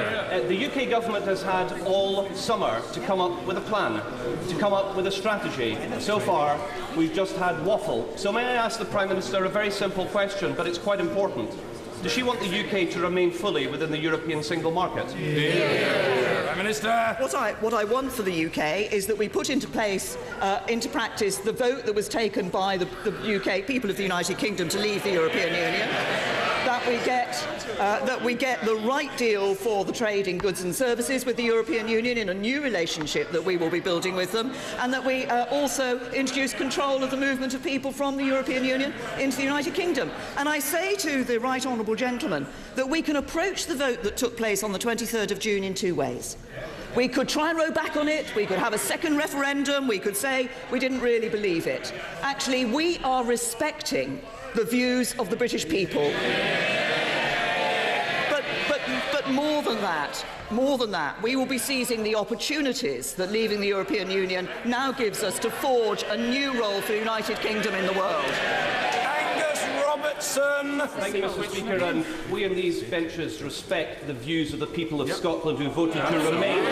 The UK government has had all summer to come up with a plan, to come up with a strategy. So far, we've just had waffle. So may I ask the Prime Minister a very simple question, but it's quite important. Does she want the UK to remain fully within the European single market? Prime Minister. What I want for the UK is that we put into place, into practice, the vote that was taken by the UK people of the United Kingdom to leave the European Union. That we get the right deal for the trade in goods and services with the European Union in a new relationship that we will be building with them, and that we also introduce control of the movement of people from the European Union into the United Kingdom. And I say to the right honourable gentleman that we can approach the vote that took place on the 23rd of June in two ways. We could try and row back on it, we could have a second referendum, we could say we didn't really believe it. Actually, we are respecting the views of the British people. But more than that, we will be seizing the opportunities that leaving the European Union now gives us to forge a new role for the United Kingdom in the world. Angus Robertson. Thank you, Mr. Speaker, and we in these benches respect the views of the people of Scotland who voted to remain.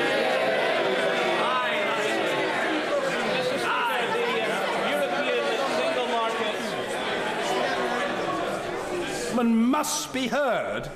Must be heard,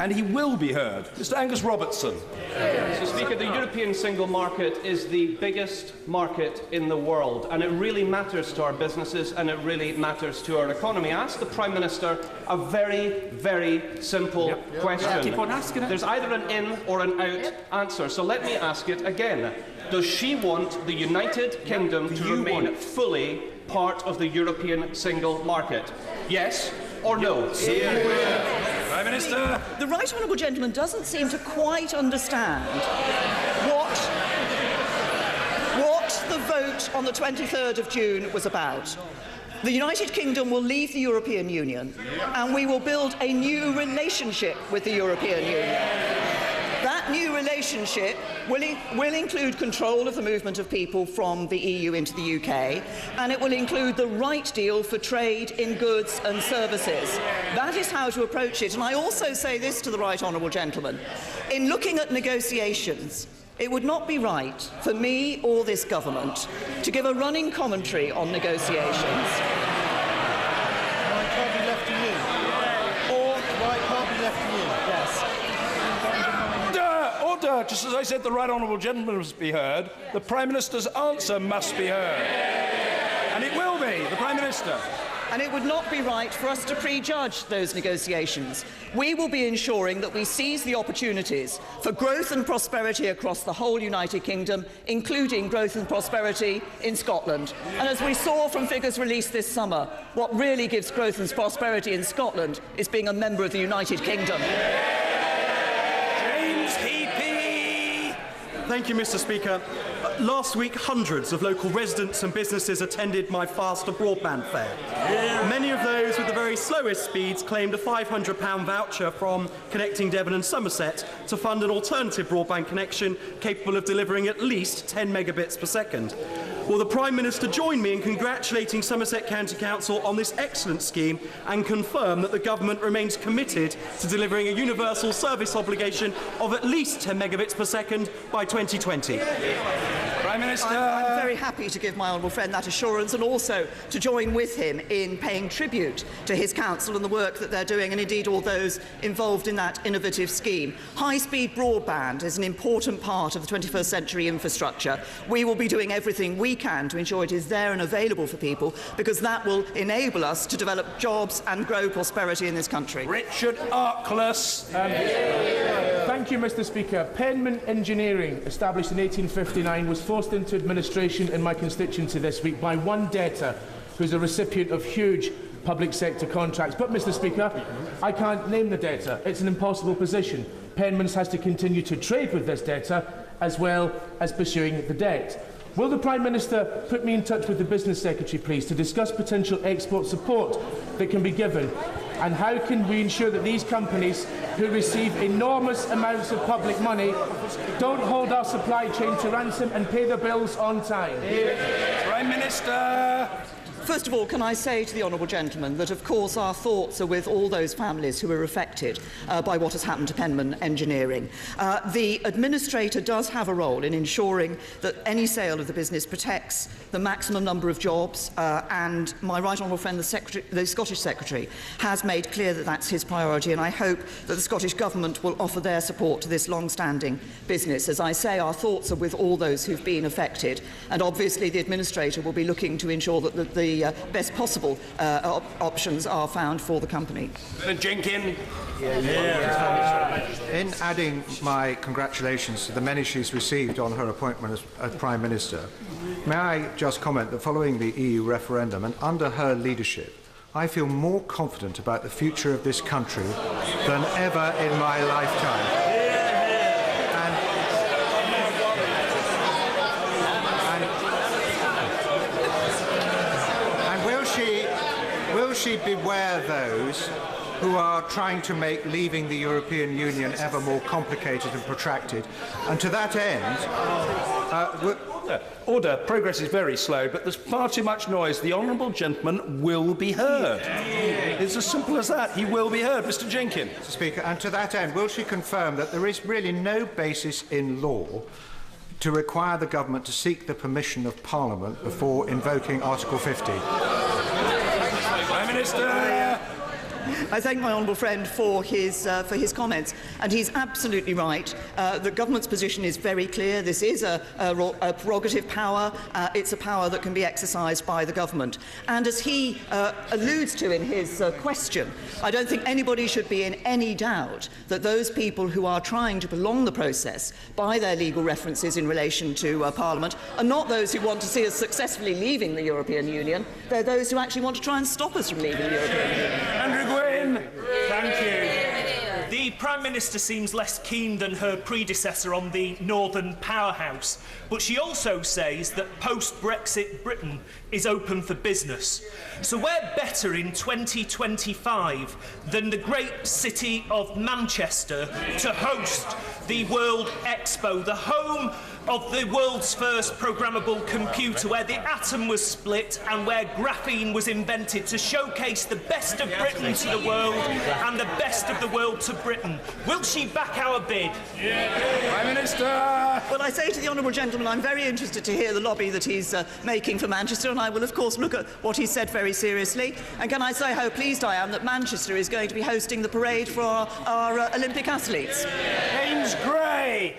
and he will be heard. Mr. Angus Robertson. Mr. Speaker, the European single market is the biggest market in the world, and it really matters to our businesses and it really matters to our economy. I asked the Prime Minister a very, very simple question. Keep on asking it. There's either an in or an out answer, so let me ask it again. Does she want the United Kingdom to remain fully part of the European single market? Yes or no? Prime Minister. The right honourable gentleman doesn't seem to quite understand what the vote on the 23rd of June was about. The United Kingdom will leave the European Union, and we will build a new relationship with the European Union. That new relationship will include control of the movement of people from the EU into the UK, and it will include the right deal for trade in goods and services. That is how to approach it. And I also say this to the right honourable gentleman. In looking at negotiations, it would not be right for me or this government to give a running commentary on negotiations. Just as I said, the right honourable gentleman must be heard. The Prime Minister's answer must be heard. And it will be. The Prime Minister. and it would not be right for us to prejudge those negotiations. We will be ensuring that we seize the opportunities for growth and prosperity across the whole United Kingdom, including growth and prosperity in Scotland. And as we saw from figures released this summer, what really gives growth and prosperity in Scotland is being a member of the United Kingdom. Thank you, Mr. Speaker. Last week, hundreds of local residents and businesses attended my faster broadband fair. Many of those with the very slowest speeds claimed a £500 voucher from Connecting Devon and Somerset to fund an alternative broadband connection capable of delivering at least 10 megabits per second. Will the Prime Minister join me in congratulating Somerset County Council on this excellent scheme and confirm that the Government remains committed to delivering a universal service obligation of at least 10 megabits per second by 2020? Prime Minister. I'm very happy to give my honourable friend that assurance and also to join with him in paying tribute to his council and the work that they're doing, and indeed all those involved in that innovative scheme. High-speed broadband is an important part of the 21st century infrastructure. We will be doing everything we can to ensure it is there and available for people, because that will enable us to develop jobs and grow prosperity in this country. Richard Arkless. Thank you, Mr. Speaker. Penman Engineering, established in 1859, was forced into administration in my constituency this week by one debtor who is a recipient of huge public sector contracts. But, Mr. Speaker, I can't name the debtor. It's an impossible position. Penman's has to continue to trade with this debtor as well as pursuing the debt. Will the Prime Minister put me in touch with the Business Secretary, please, to discuss potential export support that can be given? And how can we ensure that these companies who receive enormous amounts of public money don't hold our supply chain to ransom and pay their bills on time? Prime Minister. First of all, can I say to the honourable gentleman that, of course, our thoughts are with all those families who are affected by what has happened to Penman Engineering. The administrator does have a role in ensuring that any sale of the business protects the maximum number of jobs, and my right honourable friend, the Scottish Secretary, has made clear that that's his priority, and I hope that the Scottish Government will offer their support to this long-standing business. As I say, our thoughts are with all those who've been affected, and obviously the administrator will be looking to ensure that the best possible options are found for the company. Jenkins. In adding my congratulations to the many she's received on her appointment as Prime Minister, may I just comment that following the EU referendum and under her leadership, I feel more confident about the future of this country than ever in my lifetime. Will she beware those who are trying to make leaving the European Union ever more complicated and protracted? And to that end... Order. Progress is very slow, but there's far too much noise. The honourable gentleman will be heard. It's as simple as that. He will be heard. Mr. Jenkins. Mr. Speaker, and to that end, will she confirm that there is really no basis in law to require the government to seek the permission of Parliament before invoking Article 50? Prime Minister. I thank my honourable friend for his comments, and he's absolutely right. The government's position is very clear. This is a prerogative power. It's a power that can be exercised by the government. And as he alludes to in his question, I don't think anybody should be in any doubt that those people who are trying to prolong the process by their legal references in relation to Parliament are not those who want to see us successfully leaving the European Union. They're those who actually want to try and stop us from leaving the European Union. Andrew Gwynne. Thank you. The Prime Minister seems less keen than her predecessor on the Northern powerhouse, but she also says that post-Brexit Britain is open for business. So we're better in 2025 than the great city of Manchester to host the World Expo, the home of the world's first programmable computer, where the atom was split and where graphene was invented to showcase the best of Britain to the world and the best of the world to Britain. Will she back our bid? Prime Minister. Well, I say to the honourable gentleman, I'm very interested to hear the lobby that he's making for Manchester, and I will, of course, look at what he said very seriously. And can I say how pleased I am that Manchester is going to be hosting the parade for our Olympic athletes? James Gray.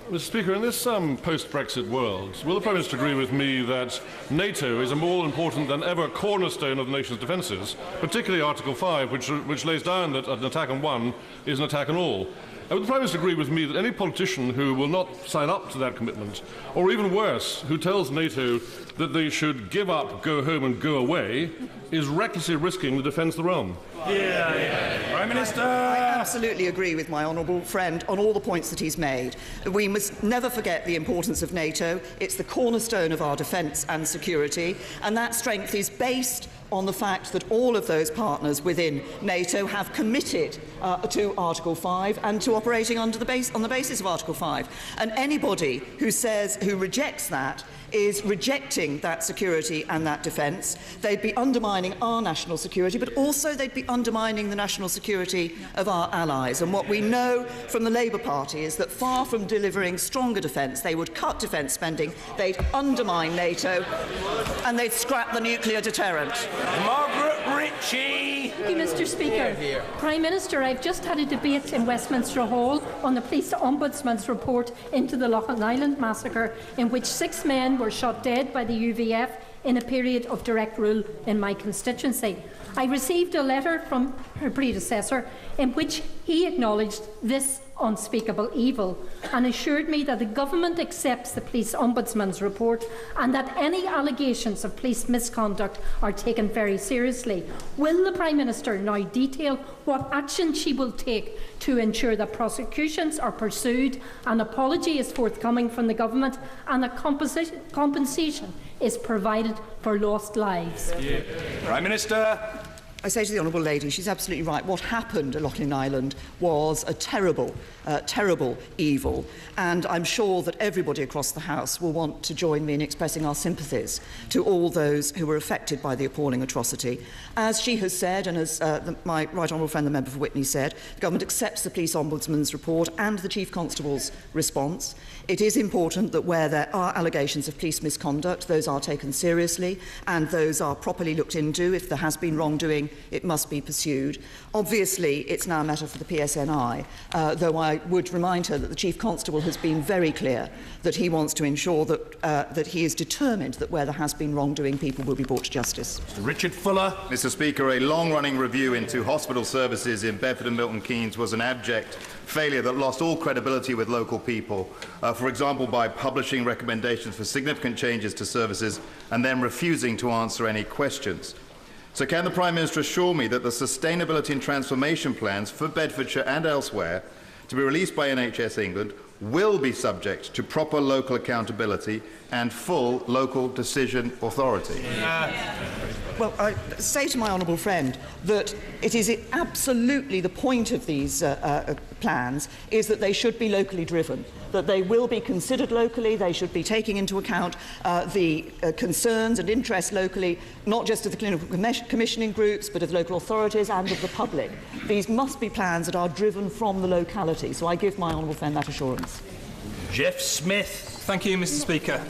Mr. Speaker, in this post-Brexit world, will the Prime Minister agree with me that NATO is a more important than ever cornerstone of the nation's defences, particularly Article 5, which lays down that an attack on one is an attack on all? Would the Prime Minister agree with me that any politician who will not sign up to that commitment, or even worse, who tells NATO that they should give up, go home and go away, is recklessly risking the defence of the realm? Prime Minister! I absolutely agree with my honourable friend on all the points that he's made. We must never forget the importance of NATO. It's the cornerstone of our defence and security, and that strength is based on the fact that all of those partners within NATO have committed to Article 5 and to operating on the basis of Article 5. And anybody who rejects that is rejecting that security and that defence. They'd be undermining our national security, but also they'd be undermining the national security of our allies. And what we know from the Labour Party is that far from delivering stronger defence, they would cut defence spending, they'd undermine NATO, and they'd scrap the nuclear deterrent. Margaret Ritchie! Thank you, Mr. Speaker. Prime Minister, I've just had a debate in Westminster Hall on the Police Ombudsman's report into the Loughlin Island massacre, in which 6 men were shot dead by the UVF in a period of direct rule in my constituency. I received a letter from her predecessor in which he acknowledged this unspeakable evil and assured me that the government accepts the Police Ombudsman's report and that any allegations of police misconduct are taken very seriously. Will the Prime Minister now detail what action she will take to ensure that prosecutions are pursued, an apology is forthcoming from the government and that compensation is provided for lost lives? Prime Minister. I say to the Honourable Lady, she's absolutely right. What happened at Loughlin Island was a terrible, terrible evil, and I'm sure that everybody across the House will want to join me in expressing our sympathies to all those who were affected by the appalling atrocity. As she has said, and as my right honourable friend, the member for Witney, said, the government accepts the Police Ombudsman's report and the Chief Constable's response. It is important that where there are allegations of police misconduct, those are taken seriously and those are properly looked into. If there has been wrongdoing, it must be pursued. Obviously, it's now a matter for the PSNI, though I would remind her that the Chief Constable has been very clear that he wants to ensure that he is determined that where there has been wrongdoing, people will be brought to justice. Richard Fuller. Mr. Speaker, a long-running review into hospital services in Bedford and Milton Keynes was an abject failure that lost all credibility with local people, for example, by publishing recommendations for significant changes to services and then refusing to answer any questions. So can the Prime Minister assure me that the sustainability and transformation plans for Bedfordshire and elsewhere to be released by NHS England will be subject to proper local accountability and full local decision authority? Well, I say to my honourable friend that it is absolutely the point of these plans is that they should be locally driven, that they will be considered locally, they should be taking into account the concerns and interests locally, not just of the clinical commissioning groups, but of local authorities and of the public. These must be plans that are driven from the locality, so I give my honourable friend that assurance. Jeff Smith. Thank you, Mr. Speaker.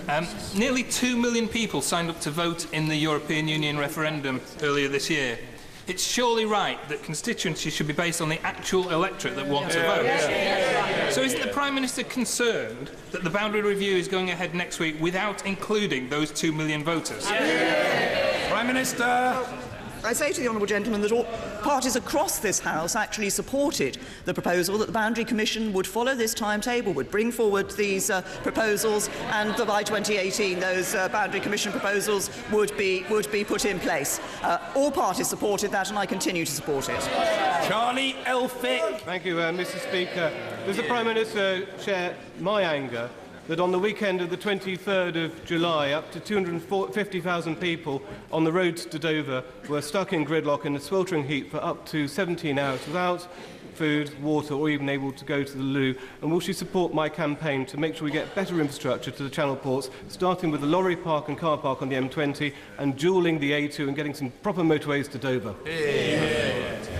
Nearly 2 million people signed up to vote in the European Union referendum earlier this year. It's surely right that constituencies should be based on the actual electorate that wants to vote. So isn't the Prime Minister concerned that the boundary review is going ahead next week without including those 2 million voters? Prime Minister. I say to the honourable gentleman that all parties across this House actually supported the proposal that the Boundary Commission would follow this timetable, would bring forward these proposals, and that by 2018 those Boundary Commission proposals would be put in place. All parties supported that, and I continue to support it. Charlie Elphick. Thank you, Mr. Speaker. Does the Prime Minister share my anger that on the weekend of the 23rd of July, up to 250,000 people on the roads to Dover were stuck in gridlock in a sweltering heat for up to 17 hours without food, water, or even able to go to the loo? And will she support my campaign to make sure we get better infrastructure to the Channel ports, starting with the lorry park and car park on the M20 and dualling the A2 and getting some proper motorways to Dover?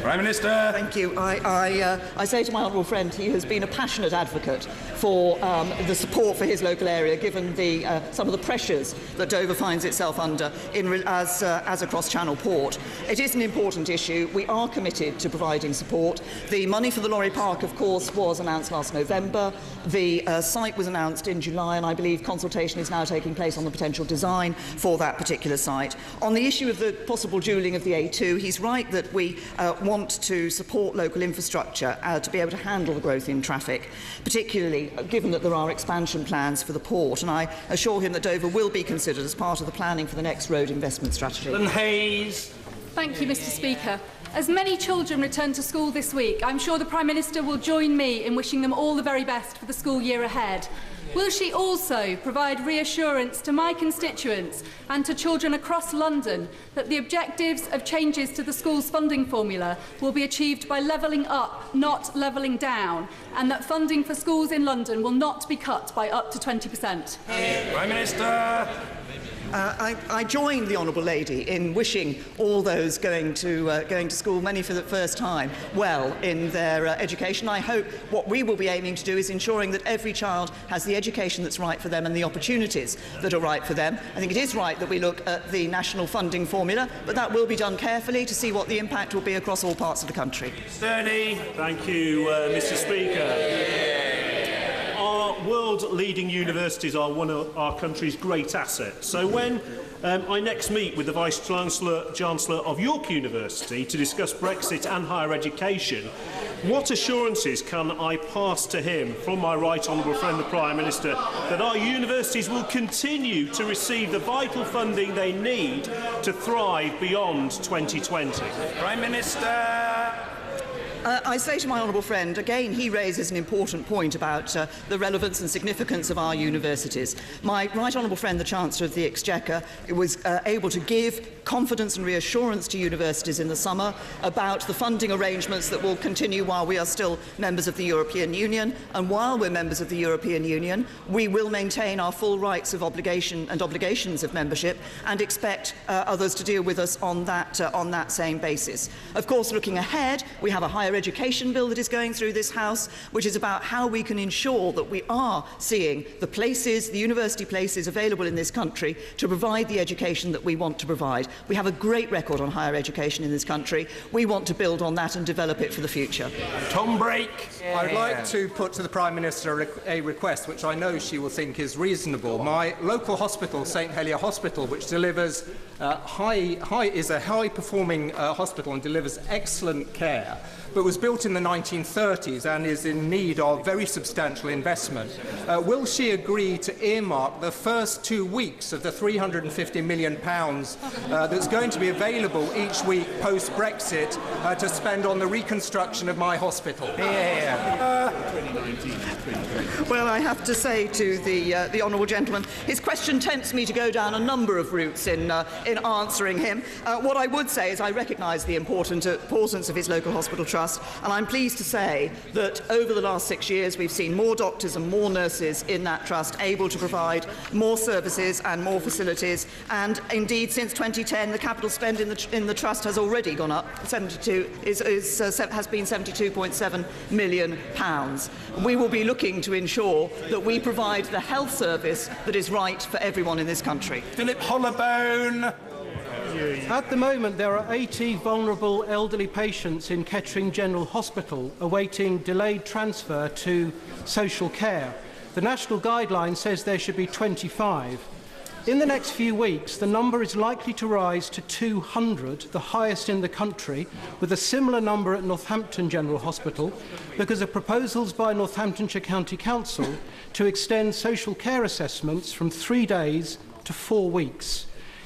Prime Minister. Thank you. I say to my honourable friend, he has been a passionate advocate for the support for his local area, given some of the pressures that Dover finds itself under as a cross-channel port. It is an important issue. We are committed to providing support. The money for the Lorry Park, of course, was announced last November. The site was announced in July, and I believe consultation is now taking place on the potential design for that particular site. On the issue of the possible dualling of the A2, he's right that we want to support local infrastructure to be able to handle the growth in traffic, particularly given that there are expansion plans for the port, and I assure him that Dover will be considered as part of the planning for the next road investment strategy. Hayes. Thank you, Mr. Speaker. As many children return to school this week, I'm sure the Prime Minister will join me in wishing them all the very best for the school year ahead. Will she also provide reassurance to my constituents and to children across London that the objectives of changes to the school's funding formula will be achieved by levelling up, not levelling down, and that funding for schools in London will not be cut by up to 20%? Prime Minister. I join the Honourable Lady in wishing all those going to school, many for the first time, well in their education. I hope what we will be aiming to do is ensuring that every child has the education that's right for them and the opportunities that are right for them. I think it is right that we look at the national funding formula, but that will be done carefully to see what the impact will be across all parts of the country. Sturdy. Thank you, Mr. Speaker. World-leading universities are one of our country's great assets. So when I next meet with the Vice-Chancellor of York University to discuss Brexit and higher education, what assurances can I pass to him from my right honourable friend the Prime Minister that our universities will continue to receive the vital funding they need to thrive beyond 2020? Prime Minister. I say to my honourable friend, again, he raises an important point about the relevance and significance of our universities. My right honourable friend, the Chancellor of the Exchequer, was able to give confidence and reassurance to universities in the summer about the funding arrangements that will continue while we are still members of the European Union. And while we're members of the European Union, we will maintain our full rights of obligation and obligations of membership and expect others to deal with us on that same basis. Of course, looking ahead, we have a higher education bill that is going through this House, which is about how we can ensure that we are seeing the university places available in this country to provide the education that we want to provide. We have a great record on higher education in this country. We want to build on that and develop it for the future. Tom Brake. I would like to put to the Prime Minister a request which I know she will think is reasonable. My local hospital, St Helier Hospital, which delivers is a high-performing hospital and delivers excellent care, but was built in the 1930s and is in need of very substantial investment. Will she agree to earmark the first 2 weeks of the £350 million that's going to be available each week post-Brexit to spend on the reconstruction of my hospital? Well, I have to say to the honourable gentleman, his question tempts me to go down a number of routes in answering him. What I would say is I recognise the importance of his local hospital trust, and I'm pleased to say that over the last 6 years we've seen more doctors and more nurses in that trust able to provide more services and more facilities, and indeed since 2010 the capital spend in the trust has already gone up. Has been £72.7 million. We will be looking to ensure that we provide the health service that is right for everyone in this country. Philip Hollowbone. At the moment, there are 80 vulnerable elderly patients in Kettering General Hospital awaiting delayed transfer to social care. The national guideline says there should be 25. In the next few weeks, the number is likely to rise to 200, the highest in the country, with a similar number at Northampton General Hospital, because of proposals by Northamptonshire County Council to extend social care assessments from 3 days to 4 weeks.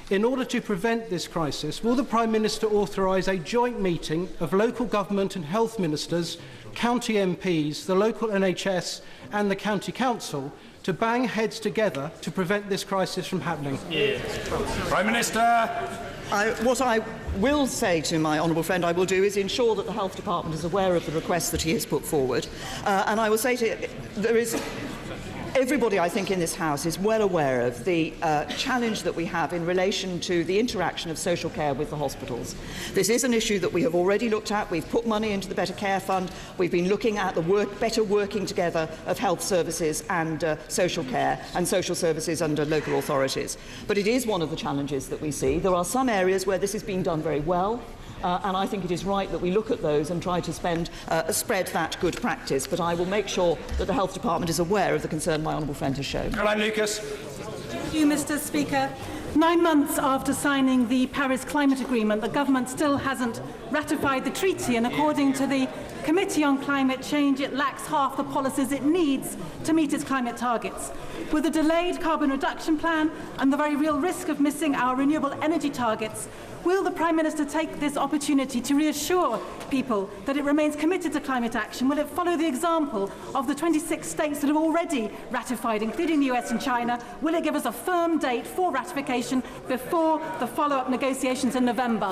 In order to prevent this crisis, will the Prime Minister authorise a joint meeting of local government and health ministers, county MPs, the local NHS and the County Council to bang heads together to prevent this crisis from happening? Prime Minister. What I will say to my honourable friend I will do is ensure that the Health Department is aware of the request that he has put forward. And I will say to there is Everybody, I think, in this House is well aware of the challenge that we have in relation to the interaction of social care with the hospitals. This is an issue that we have already looked at. We've put money into the Better Care Fund. We've been looking at the better working together of health services and social care and social services under local authorities. But it is one of the challenges that we see. There are some areas where this is being done very well. And I think it is right that we look at those and try to spread that good practice. But I will make sure that the Health Department is aware of the concern my honourable friend has shown. Caroline Lucas. Thank you, Mr. Speaker. 9 months after signing the Paris Climate Agreement, the government still hasn't ratified the treaty, and according to the Committee on Climate Change, it lacks half the policies it needs to meet its climate targets. With a delayed carbon reduction plan and the very real risk of missing our renewable energy targets, will the Prime Minister take this opportunity to reassure people that it remains committed to climate action? Will it follow the example of the 26 states that have already ratified, including the US and China? Will it give us a firm date for ratification before the follow-up negotiations in November?